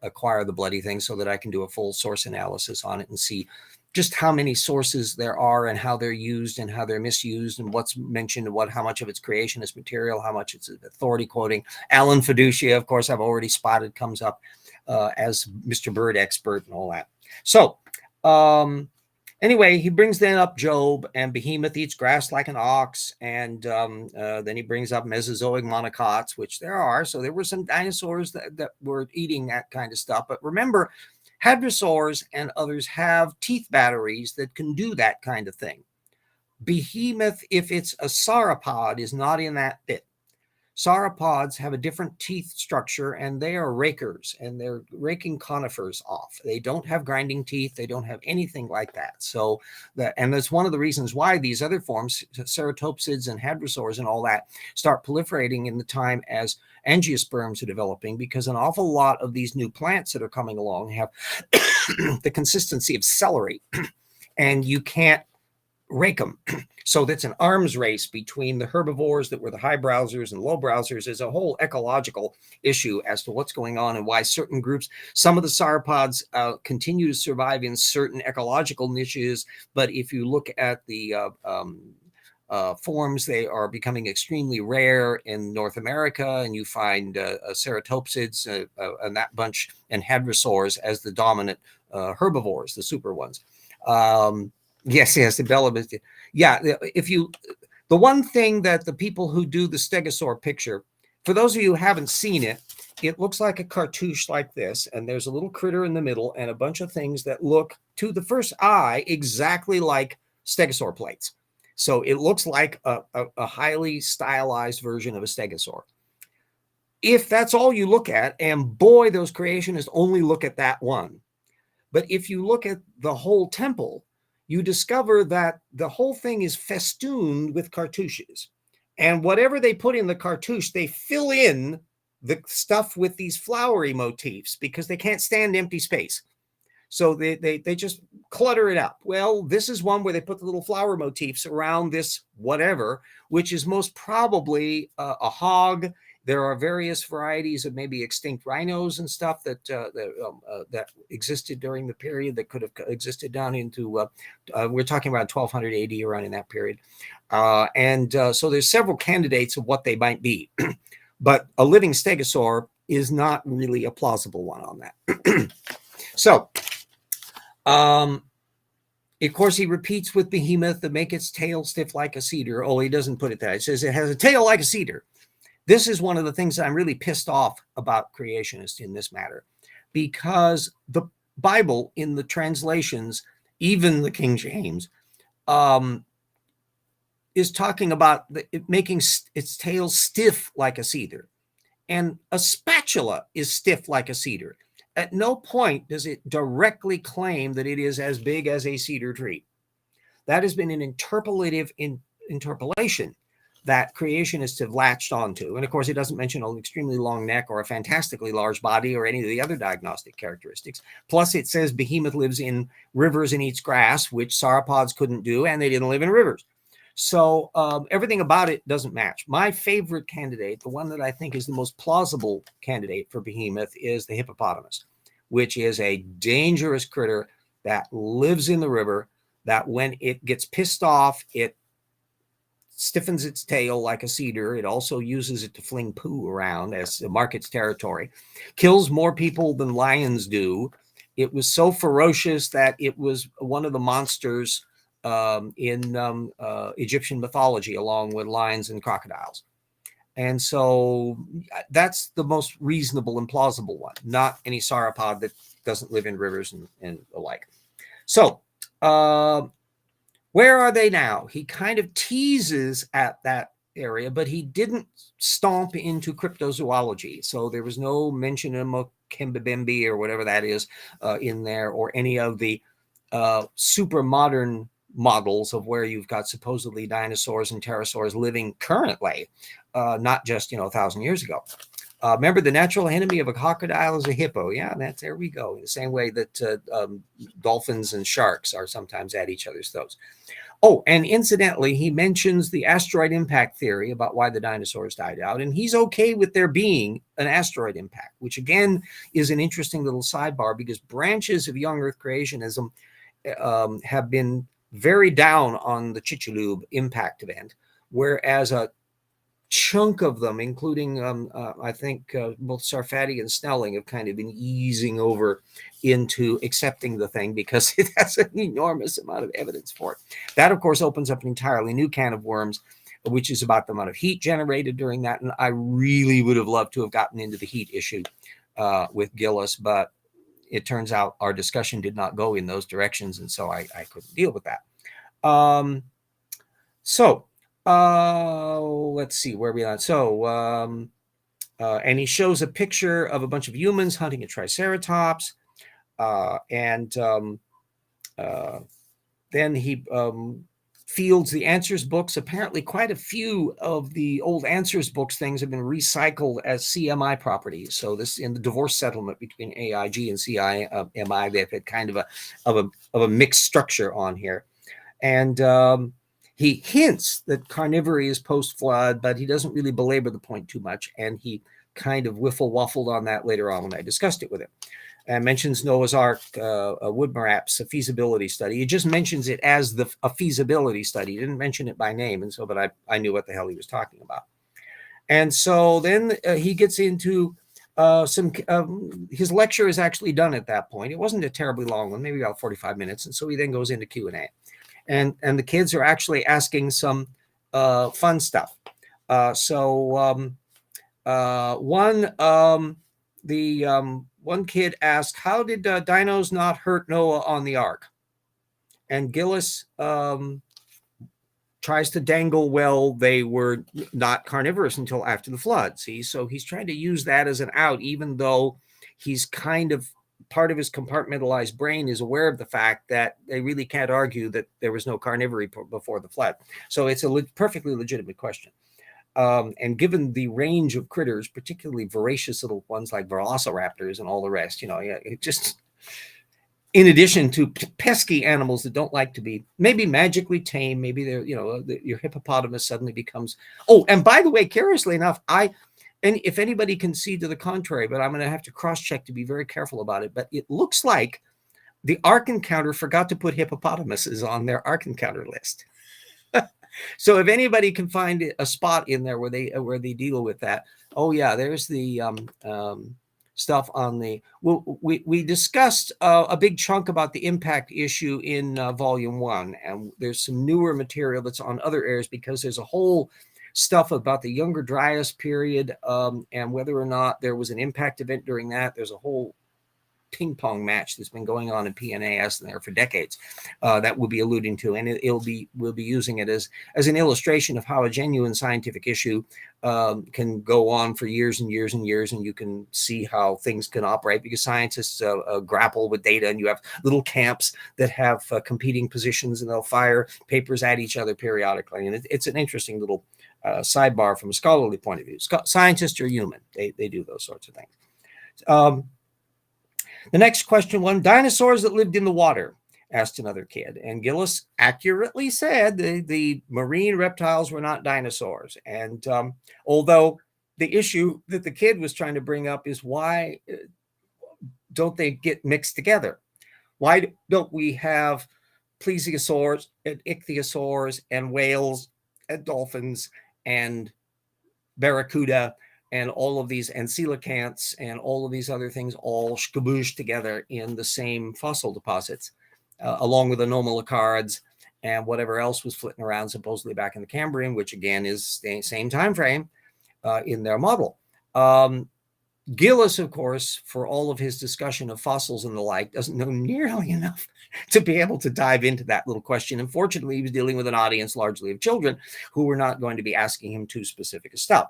acquire the bloody thing so that I can do a full source analysis on it and see just how many sources there are and how they're used and how they're misused and what's mentioned and how much of it's creationist material, how much it's authority quoting. Alan Fiducia, of course, I've already spotted, comes up as Mr. Bird expert and all that. So anyway, he brings then up Job, and Behemoth eats grass like an ox. And then he brings up Mesozoic monocots, which there are. So there were some dinosaurs that were eating that kind of stuff. But remember, hadrosaurs and others have teeth batteries that can do that kind of thing. Behemoth, if it's a sauropod, is not in that bit. Sauropods have a different teeth structure, and they are rakers, and they're raking conifers off. They don't have grinding teeth. They don't have anything like that. So and that's one of the reasons why these other forms, ceratopsids and hadrosaurs and all that, start proliferating in the time as angiosperms are developing, because an awful lot of these new plants that are coming along have the consistency of celery, and you can't rake them. So that's an arms race between the herbivores that were the high browsers and low browsers. Is a whole ecological issue as to what's going on and why certain groups, some of the sauropods continue to survive in certain ecological niches. But if you look at the forms, they are becoming extremely rare in North America, and you find ceratopsids and that bunch, and hadrosaurs as the dominant herbivores, the super ones. Yes, development. Yeah, the one thing that the people who do the stegosaur picture, for those of you who haven't seen it, it looks like a cartouche like this, and there's a little critter in the middle and a bunch of things that look to the first eye exactly like stegosaur plates. So it looks like a highly stylized version of a stegosaur. If that's all you look at, and boy, those creationists only look at that one. But if you look at the whole temple, you discover that the whole thing is festooned with cartouches. And whatever they put in the cartouche, they fill in the stuff with these flowery motifs because they can't stand empty space. So they just clutter it up. Well, this is one where they put the little flower motifs around this whatever, which is most probably a hog. There are various varieties of maybe extinct rhinos and stuff that existed during the period that could have existed down into, we're talking about 1200 AD, around in that period. So there's several candidates of what they might be. But a living stegosaur is not really a plausible one on that. So, of course, he repeats with Behemoth to make its tail stiff like a cedar. Oh, he doesn't put it there. He says it has a tail like a cedar. This is one of the things that I'm really pissed off about creationists in this matter, because the Bible in the translations, even the King James, is talking about making its tail stiff like a cedar. And a spatula is stiff like a cedar. At no point does it directly claim that it is as big as a cedar tree. That has been an interpolation that creationists have latched onto. And of course, it doesn't mention an extremely long neck or a fantastically large body or any of the other diagnostic characteristics. Plus, it says Behemoth lives in rivers and eats grass, which sauropods couldn't do, and they didn't live in rivers. So everything about it doesn't match. My favorite candidate, the one that I think is the most plausible candidate for behemoth, is the hippopotamus, which is a dangerous critter that lives in the river, that when it gets pissed off, it stiffens its tail like a cedar. It also uses it to fling poo around as to mark its territory, kills more people than lions do. It was so ferocious that it was one of the monsters in Egyptian mythology, along with lions and crocodiles. And so that's the most reasonable and plausible one, not any sauropod that doesn't live in rivers and the like. So where are they now? He kind of teases at that area, but he didn't stomp into cryptozoology. So there was no mention of Mokembabembe or whatever that is in there, or any of the super modern models of where you've got supposedly dinosaurs and pterosaurs living currently, not just 1,000 years ago. Remember, the natural enemy of a crocodile is a hippo. Yeah, there we go. In the same way that dolphins and sharks are sometimes at each other's throats. Oh, and incidentally, he mentions the asteroid impact theory about why the dinosaurs died out, and he's okay with there being an asteroid impact, which again is an interesting little sidebar, because branches of young Earth creationism have been very down on the Chicxulub impact event, whereas a chunk of them, including I think both Sarfati and Snelling, have kind of been easing over into accepting the thing because it has an enormous amount of evidence for it. That, of course, opens up an entirely new can of worms, which is about the amount of heat generated during that. And I really would have loved to have gotten into the heat issue with Gillis, but it turns out our discussion did not go in those directions, and so I couldn't deal with that. Let's see where we are. So, and he shows a picture of a bunch of humans hunting a triceratops, and then he fields the answers books. Apparently, quite a few of the old answers books things have been recycled as CMI properties. So this, in the divorce settlement between AIG and CMI, they've had kind of a mixed structure on here, and he hints that carnivory is post-flood, but he doesn't really belabor the point too much, and he kind of wiffle-waffled on that later on when I discussed it with him. And mentions Noah's Ark, Woodmaraps, a feasibility study. He just mentions it as a feasibility study. He didn't mention it by name, and so, but I knew what the hell he was talking about. And so then he gets into his lecture is actually done at that point. It wasn't a terribly long one, maybe about 45 minutes, and so he then goes into Q&A. And the kids are actually asking some fun stuff. One kid asked, how did dinos not hurt Noah on the ark? And Gillis tries to dangle, well, they were not carnivorous until after the flood. See, so he's trying to use that as an out, even though he's kind of, part of his compartmentalized brain is aware of the fact that they really can't argue that there was no carnivory before the flood. So it's a perfectly legitimate question. And given the range of critters, particularly voracious little ones like velociraptors and all the rest, it just, in addition to pesky animals that don't like to be maybe magically tame, maybe they're, your hippopotamus suddenly becomes, oh, and by the way, curiously enough, and if anybody can see to the contrary, but I'm going to have to cross-check to be very careful about it. But it looks like the Ark Encounter forgot to put hippopotamuses on their Ark Encounter list. So if anybody can find a spot in there where they deal with that, oh yeah, there's the stuff on the. We discussed a big chunk about the impact issue in Volume 1, and there's some newer material that's on other areas because there's a whole stuff about the Younger Dryas period and whether or not there was an impact event during that. There's a whole ping pong match that's been going on in PNAS there for decades that we'll be alluding to, and we'll be using it as an illustration of how a genuine scientific issue can go on for years and years and years, and you can see how things can operate because scientists grapple with data, and you have little camps that have competing positions, and they'll fire papers at each other periodically, and it's an interesting little sidebar from a scholarly point of view. Scientists are human. They do those sorts of things. The next question, dinosaurs that lived in the water. asked another kid. And Gillis accurately said the marine reptiles were not dinosaurs. And although the issue that the kid was trying to bring up is why don't they get mixed together? Why don't we have plesiosaurs and ichthyosaurs and whales and dolphins and barracuda and all of these, and coelacanths and all of these other things all scabooshed together in the same fossil deposits, along with the anomalocarids and whatever else was flitting around supposedly back in the Cambrian, which again is the same time frame in their model. Gillis, of course, for all of his discussion of fossils and the like, doesn't know nearly enough to be able to dive into that little question. Unfortunately, he was dealing with an audience largely of children who were not going to be asking him too specific a stuff.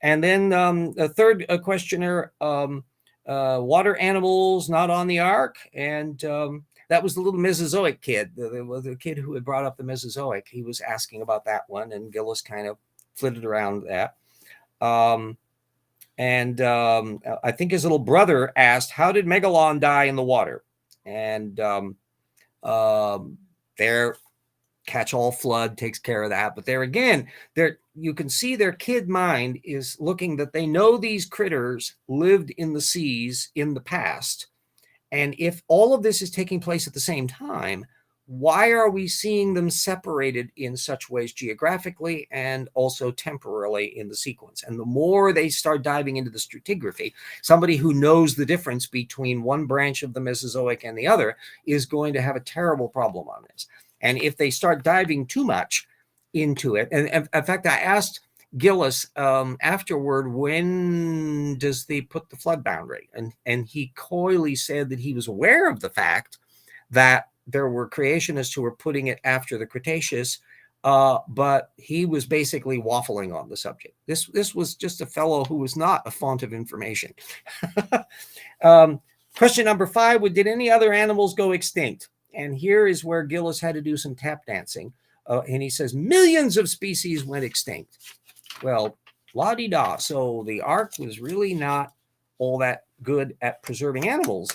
And then a third questioner, water animals not on the ark. And that was the little Mesozoic kid, the kid who had brought up the Mesozoic. He was asking about that one, and Gillis kind of flitted around that. I think his little brother asked, how did Megalon die in the water? And their catch-all flood takes care of that. But there again, you can see their kid mind is looking that they know these critters lived in the seas in the past. And if all of this is taking place at the same time, why are we seeing them separated in such ways geographically and also temporarily in the sequence? And the more they start diving into the stratigraphy, somebody who knows the difference between one branch of the Mesozoic and the other is going to have a terrible problem on this. And if they start diving too much into it, and in fact, I asked Gillis afterward, when does they put the flood boundary? And he coyly said that he was aware of the fact that there were creationists who were putting it after the Cretaceous, but he was basically waffling on the subject. This was just a fellow who was not a font of information. Question number 5, did any other animals go extinct? And here is where Gillis had to do some tap dancing. And he says, millions of species went extinct. Well, la-di-da. So the ark was really not all that good at preserving animals,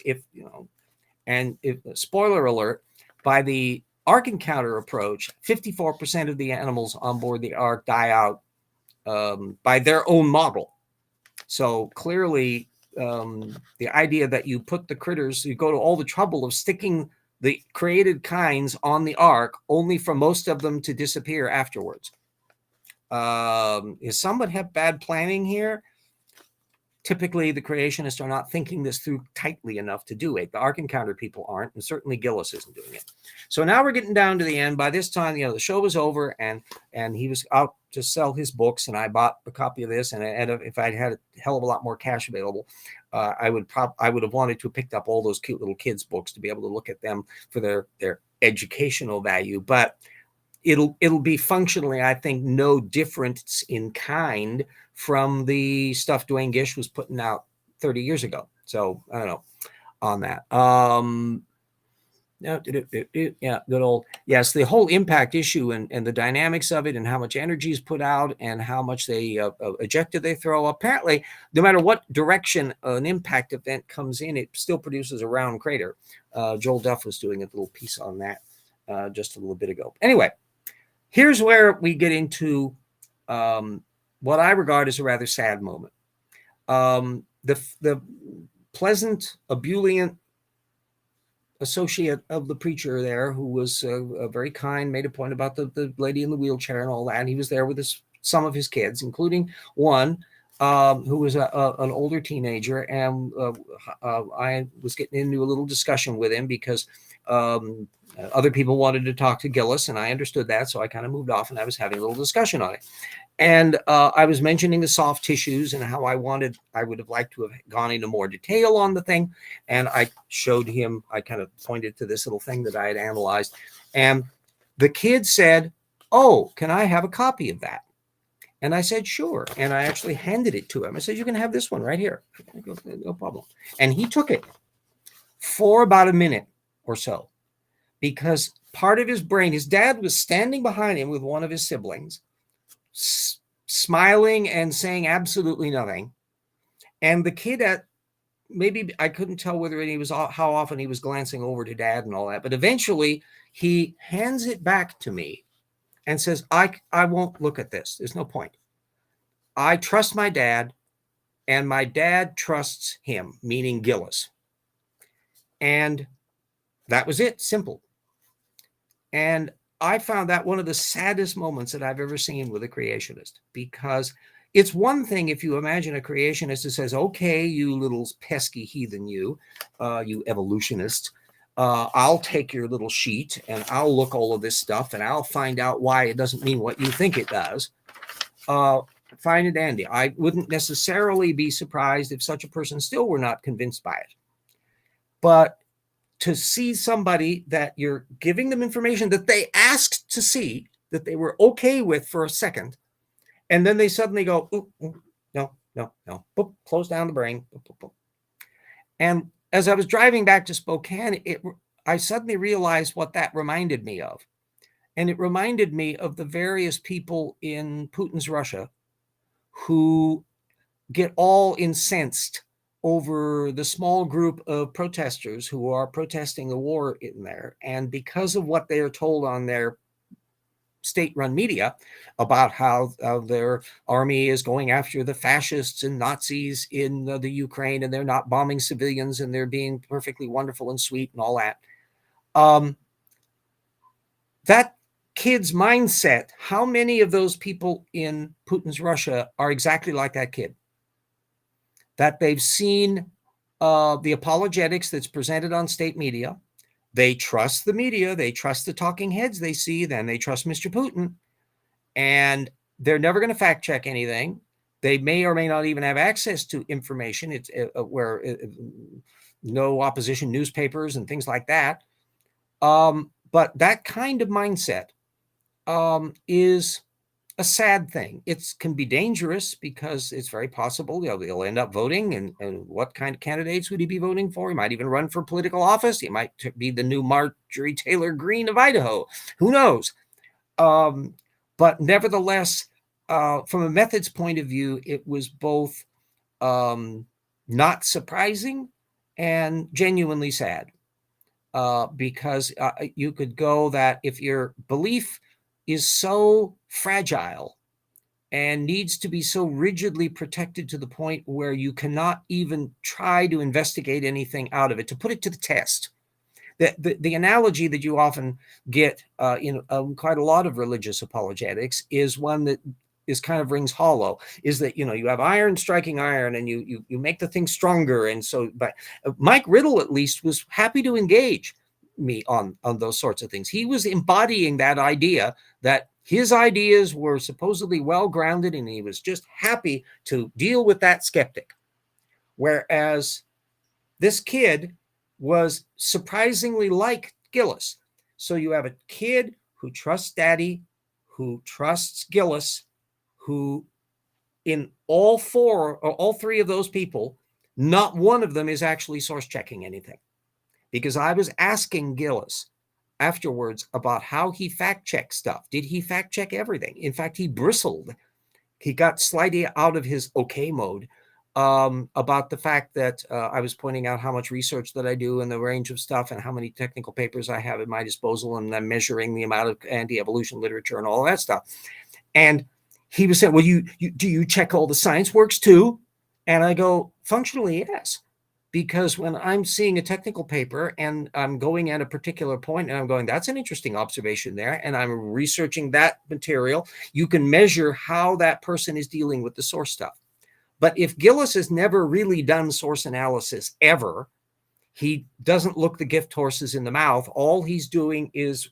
and spoiler alert, by the Ark Encounter approach, 54% of the animals on board the Ark die out by their own model. So clearly, the idea that you put the critters, you go to all the trouble of sticking the created kinds on the Ark, only for most of them to disappear afterwards. Is someone have bad planning here? Typically, the creationists are not thinking this through tightly enough to do it. The Ark Encounter people aren't, and certainly Gillis isn't doing it. So now we're getting down to the end. By this time, the show was over, and he was out to sell his books, and I bought a copy of this. And if I'd had a hell of a lot more cash available, I would have wanted to have picked up all those cute little kids' books to be able to look at them for their educational value. But it'll be functionally, I think, no difference in kind from the stuff Duane Gish was putting out 30 years ago. So I don't know on that. Yeah, good old, yes, the whole impact issue and the dynamics of it and how much energy is put out and how much they ejected they throw. Apparently, no matter what direction an impact event comes in, it still produces a round crater. Joel Duff was doing a little piece on that just a little bit ago. Anyway, here's where we get into what I regard as a rather sad moment. The pleasant, ebullient associate of the preacher there, who was very kind, made a point about the lady in the wheelchair and all that. And he was there with some of his kids, including one who was an older teenager. And I was getting into a little discussion with him because other people wanted to talk to Gillis, and I understood that. So I kind of moved off and I was having a little discussion on it. And I was mentioning the soft tissues and how I would have liked to have gone into more detail on the thing. And I showed him, I kind of pointed to this little thing that I had analyzed. And the kid said, "Oh, can I have a copy of that?" And I said, "Sure." And I actually handed it to him. I said, "You can have this one right here." I go, "No problem." And he took it for about a minute or so, because part of his brain, his dad was standing behind him with one of his siblings, smiling and saying absolutely nothing. And the kid at maybe I couldn't tell whether he was how often he was glancing over to Dad and all that, but eventually he hands it back to me and says, I won't look at this. There's no point. I trust my dad, and my dad trusts him, meaning Gillis. And that was it, simple. And I found that one of the saddest moments that I've ever seen with a creationist, because it's one thing if you imagine a creationist who says, okay, you little pesky heathen, you evolutionist, I'll take your little sheet and I'll look all of this stuff and I'll find out why it doesn't mean what you think it does. Fine and dandy. I wouldn't necessarily be surprised if such a person still were not convinced by it. But to see somebody that you're giving them information that they asked to see, that they were okay with for a second, and then they suddenly go, no, boop, close down the brain. Boop, boop, boop. And as I was driving back to Spokane, I suddenly realized what that reminded me of. And it reminded me of the various people in Putin's Russia who get all incensed over the small group of protesters who are protesting the war in there. And because of what they are told on their state-run media about how their army is going after the fascists and Nazis in the Ukraine, and they're not bombing civilians, and they're being perfectly wonderful and sweet and all that. That kid's mindset, how many of those people in Putin's Russia are exactly like that kid? That they've seen the apologetics that's presented on state media. They trust the media. They trust the talking heads they see. Then they trust Mr. Putin. And they're never going to fact check anything. They may or may not even have access to information. It's no opposition newspapers and things like that. But that kind of mindset is a sad thing. It can be dangerous because it's very possible they'll end up voting. And what kind of candidates would he be voting for? He might even run for political office. He might be the new Marjorie Taylor Greene of Idaho. Who knows? But nevertheless, from a methods point of view, it was both not surprising and genuinely sad. Because you could go that if your belief is so fragile and needs to be so rigidly protected to the point where you cannot even try to investigate anything out of it, to put it to the test. The analogy that you often get in quite a lot of religious apologetics is one that is kind of rings hollow, is that, you have iron striking iron and you make the thing stronger. And so, but Mike Riddle at least was happy to engage me on those sorts of things. He was embodying that idea that his ideas were supposedly well-grounded, and he was just happy to deal with that skeptic. Whereas this kid was surprisingly like Gillis. So you have a kid who trusts daddy, who trusts Gillis, who in all three of those people, not one of them is actually source checking anything. Because I was asking Gillis afterwards about how he fact checked stuff. Did he fact check everything? In fact, he bristled. He got slightly out of his okay mode about the fact that I was pointing out how much research that I do and the range of stuff and how many technical papers I have at my disposal, and then measuring the amount of anti-evolution literature and all that stuff. And he was saying, well, do you check all the science works too? And I go, functionally, yes. Because when I'm seeing a technical paper and I'm going at a particular point and I'm going, that's an interesting observation there, and I'm researching that material, you can measure how that person is dealing with the source stuff. But if Gillis has never really done source analysis ever, he doesn't look the gift horses in the mouth. All he's doing is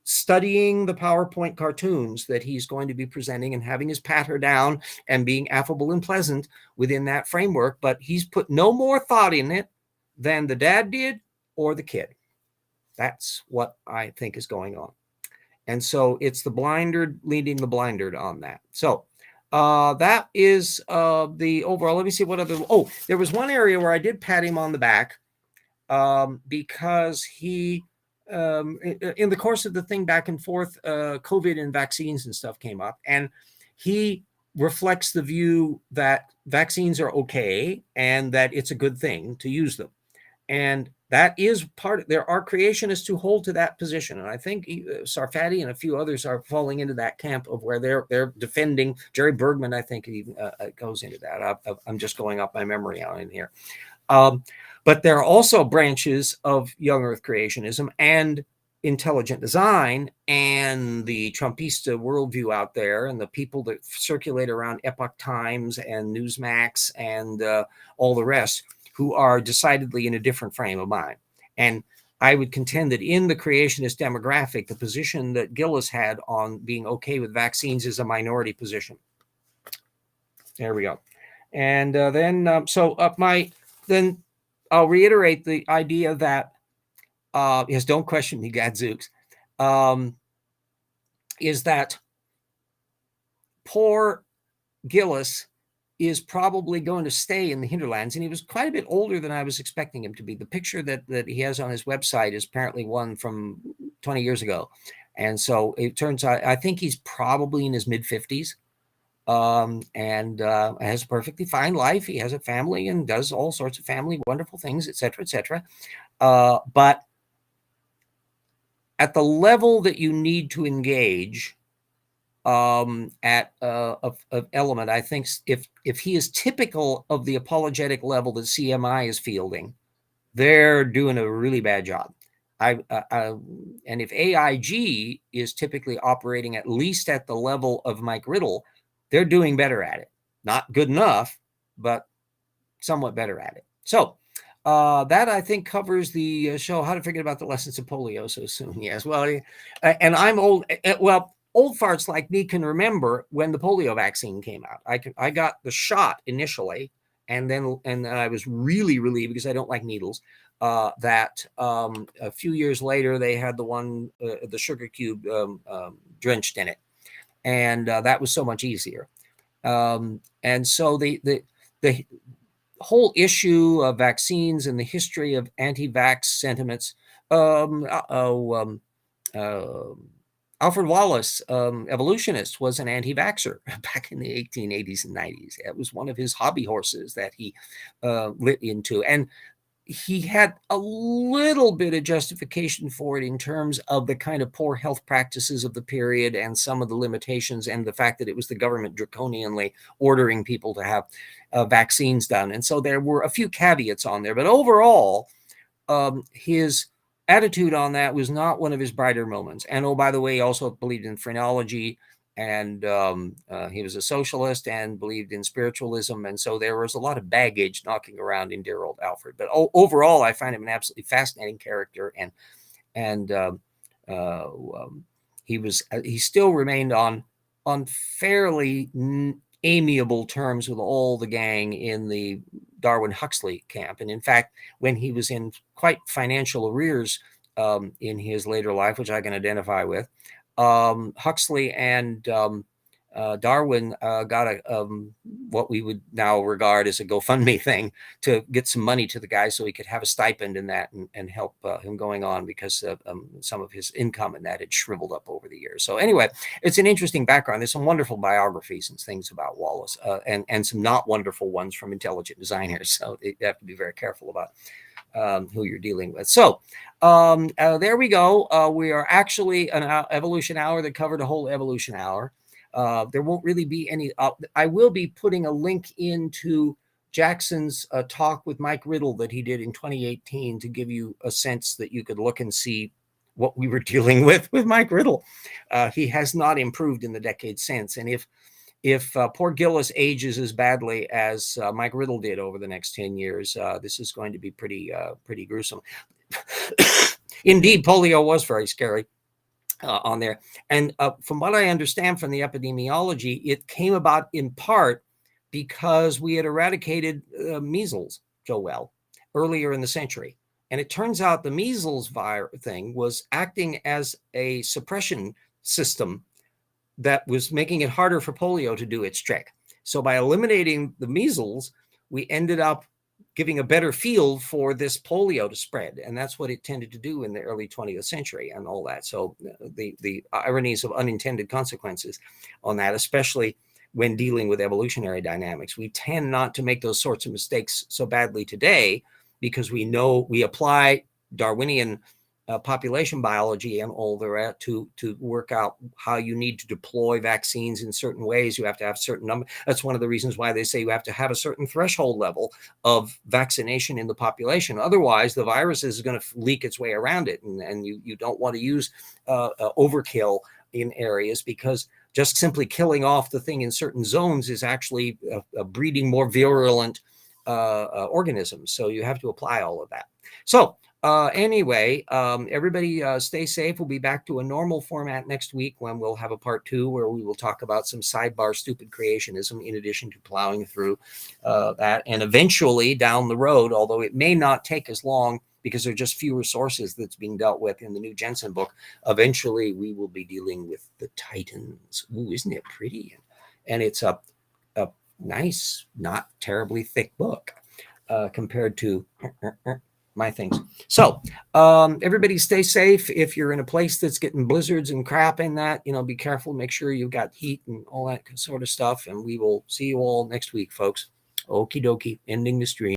studying the PowerPoint cartoons that he's going to be presenting and having his patter down and being affable and pleasant within that framework. But he's put no more thought in it than the dad did or the kid. That's what I think is going on. And so it's the blinder leading the blinder on that. So that is the overall. Let me see what other. Oh, there was one area where I did pat him on the back because he, in the course of the thing back and forth, COVID and vaccines and stuff came up, and he reflects the view that vaccines are okay and that it's a good thing to use them. And that is part of, there are creationists who hold to that position. And I think Sarfati and a few others are falling into that camp of where they're defending. Jerry Bergman, I think, even goes into that. I'm just going off my memory on it here. But there are also branches of young Earth creationism and intelligent design and the Trumpista worldview out there, and the people that circulate around Epoch Times and Newsmax and all the rest, who are decidedly in a different frame of mind. And I would contend that in the creationist demographic, the position that Gillis had on being okay with vaccines is a minority position. There we go. And then I'll reiterate the idea that yes, don't question me, Gadzooks, is that poor Gillis is probably going to stay in the hinterlands, and he was quite a bit older than I was expecting him to be. The picture that he has on his website is apparently one from 20 years ago, and so it turns out I think he's probably in his mid-50s, and has a perfectly fine life. He has a family and does all sorts of family wonderful things, etc., etc. But at the level that you need to engage at of element, I think if he is typical of the apologetic level that CMI is fielding, they're doing a really bad job. And if AIG is typically operating at least at the level of Mike Riddle, they're doing better at it. Not good enough, but somewhat better at it. So that I think covers the show, How to Forget About the Lessons of Polio So Soon. Yes, well, and I'm old. Well, old farts like me can remember when the polio vaccine came out. I got the shot initially, and I was really relieved because I don't like needles. That a few years later they had the one, the sugar cube drenched in it, and that was so much easier. And so the whole issue of vaccines and the history of anti-vax sentiments. Alfred Wallace, evolutionist, was an anti-vaxxer back in the 1880s and 90s. It was one of his hobby horses that he lit into. And he had a little bit of justification for it in terms of the kind of poor health practices of the period and some of the limitations and the fact that it was the government draconianly ordering people to have vaccines done. And so there were a few caveats on there. But overall, his attitude on that was not one of his brighter moments. And oh, by the way, he also believed in phrenology, and he was a socialist and believed in spiritualism. And so there was a lot of baggage knocking around in dear old Alfred. But overall, I find him an absolutely fascinating character. And he still remained on fairly amiable terms with all the gang in the Darwin-Huxley camp. And in fact, when he was in quite financial arrears in his later life, which I can identify with, Huxley and Darwin got what we would now regard as a GoFundMe thing to get some money to the guy so he could have a stipend in that and help him going on, because some of his income in that had shriveled up over the years. So anyway, it's an interesting background. There's some wonderful biographies and things about Wallace, and some not wonderful ones from intelligent designers. So you have to be very careful about who you're dealing with. So there we go. We are actually an evolution hour that covered a whole evolution hour. There won't really be any. I will be putting a link into Jackson's talk with Mike Riddle that he did in 2018 to give you a sense that you could look and see what we were dealing with Mike Riddle. He has not improved in the decades since. And if poor Gillis ages as badly as Mike Riddle did over the next 10 years, this is going to be pretty gruesome. Indeed, polio was very scary on there. And from what I understand from the epidemiology, it came about in part because we had eradicated measles so well earlier in the century. And it turns out the measles thing was acting as a suppression system that was making it harder for polio to do its trick. So by eliminating the measles, we ended up giving a better field for this polio to spread. And that's what it tended to do in the early 20th century and all that. So the ironies of unintended consequences on that, especially when dealing with evolutionary dynamics. We tend not to make those sorts of mistakes so badly today because we know we apply Darwinian population biology and all the rest to work out how you need to deploy vaccines in certain ways. You have to have certain number. That's one of the reasons why they say you have to have a certain threshold level of vaccination in the population. Otherwise, the virus is going to leak its way around it, and you don't want to use overkill in areas, because just simply killing off the thing in certain zones is actually breeding more virulent organisms. So you have to apply all of that. So anyway, everybody stay safe. We'll be back to a normal format next week when we'll have a part 2 where we will talk about some sidebar stupid creationism in addition to plowing through that. And eventually down the road, although it may not take as long because there are just fewer sources that's being dealt with in the new Jeanson book, eventually we will be dealing with the Titans. Ooh, isn't it pretty? And it's a nice, not terribly thick book compared to my things. So everybody stay safe. If you're in a place that's getting blizzards and crap in that, be careful. Make sure you've got heat and all that sort of stuff. And we will see you all next week, folks. Okie dokie. Ending the stream.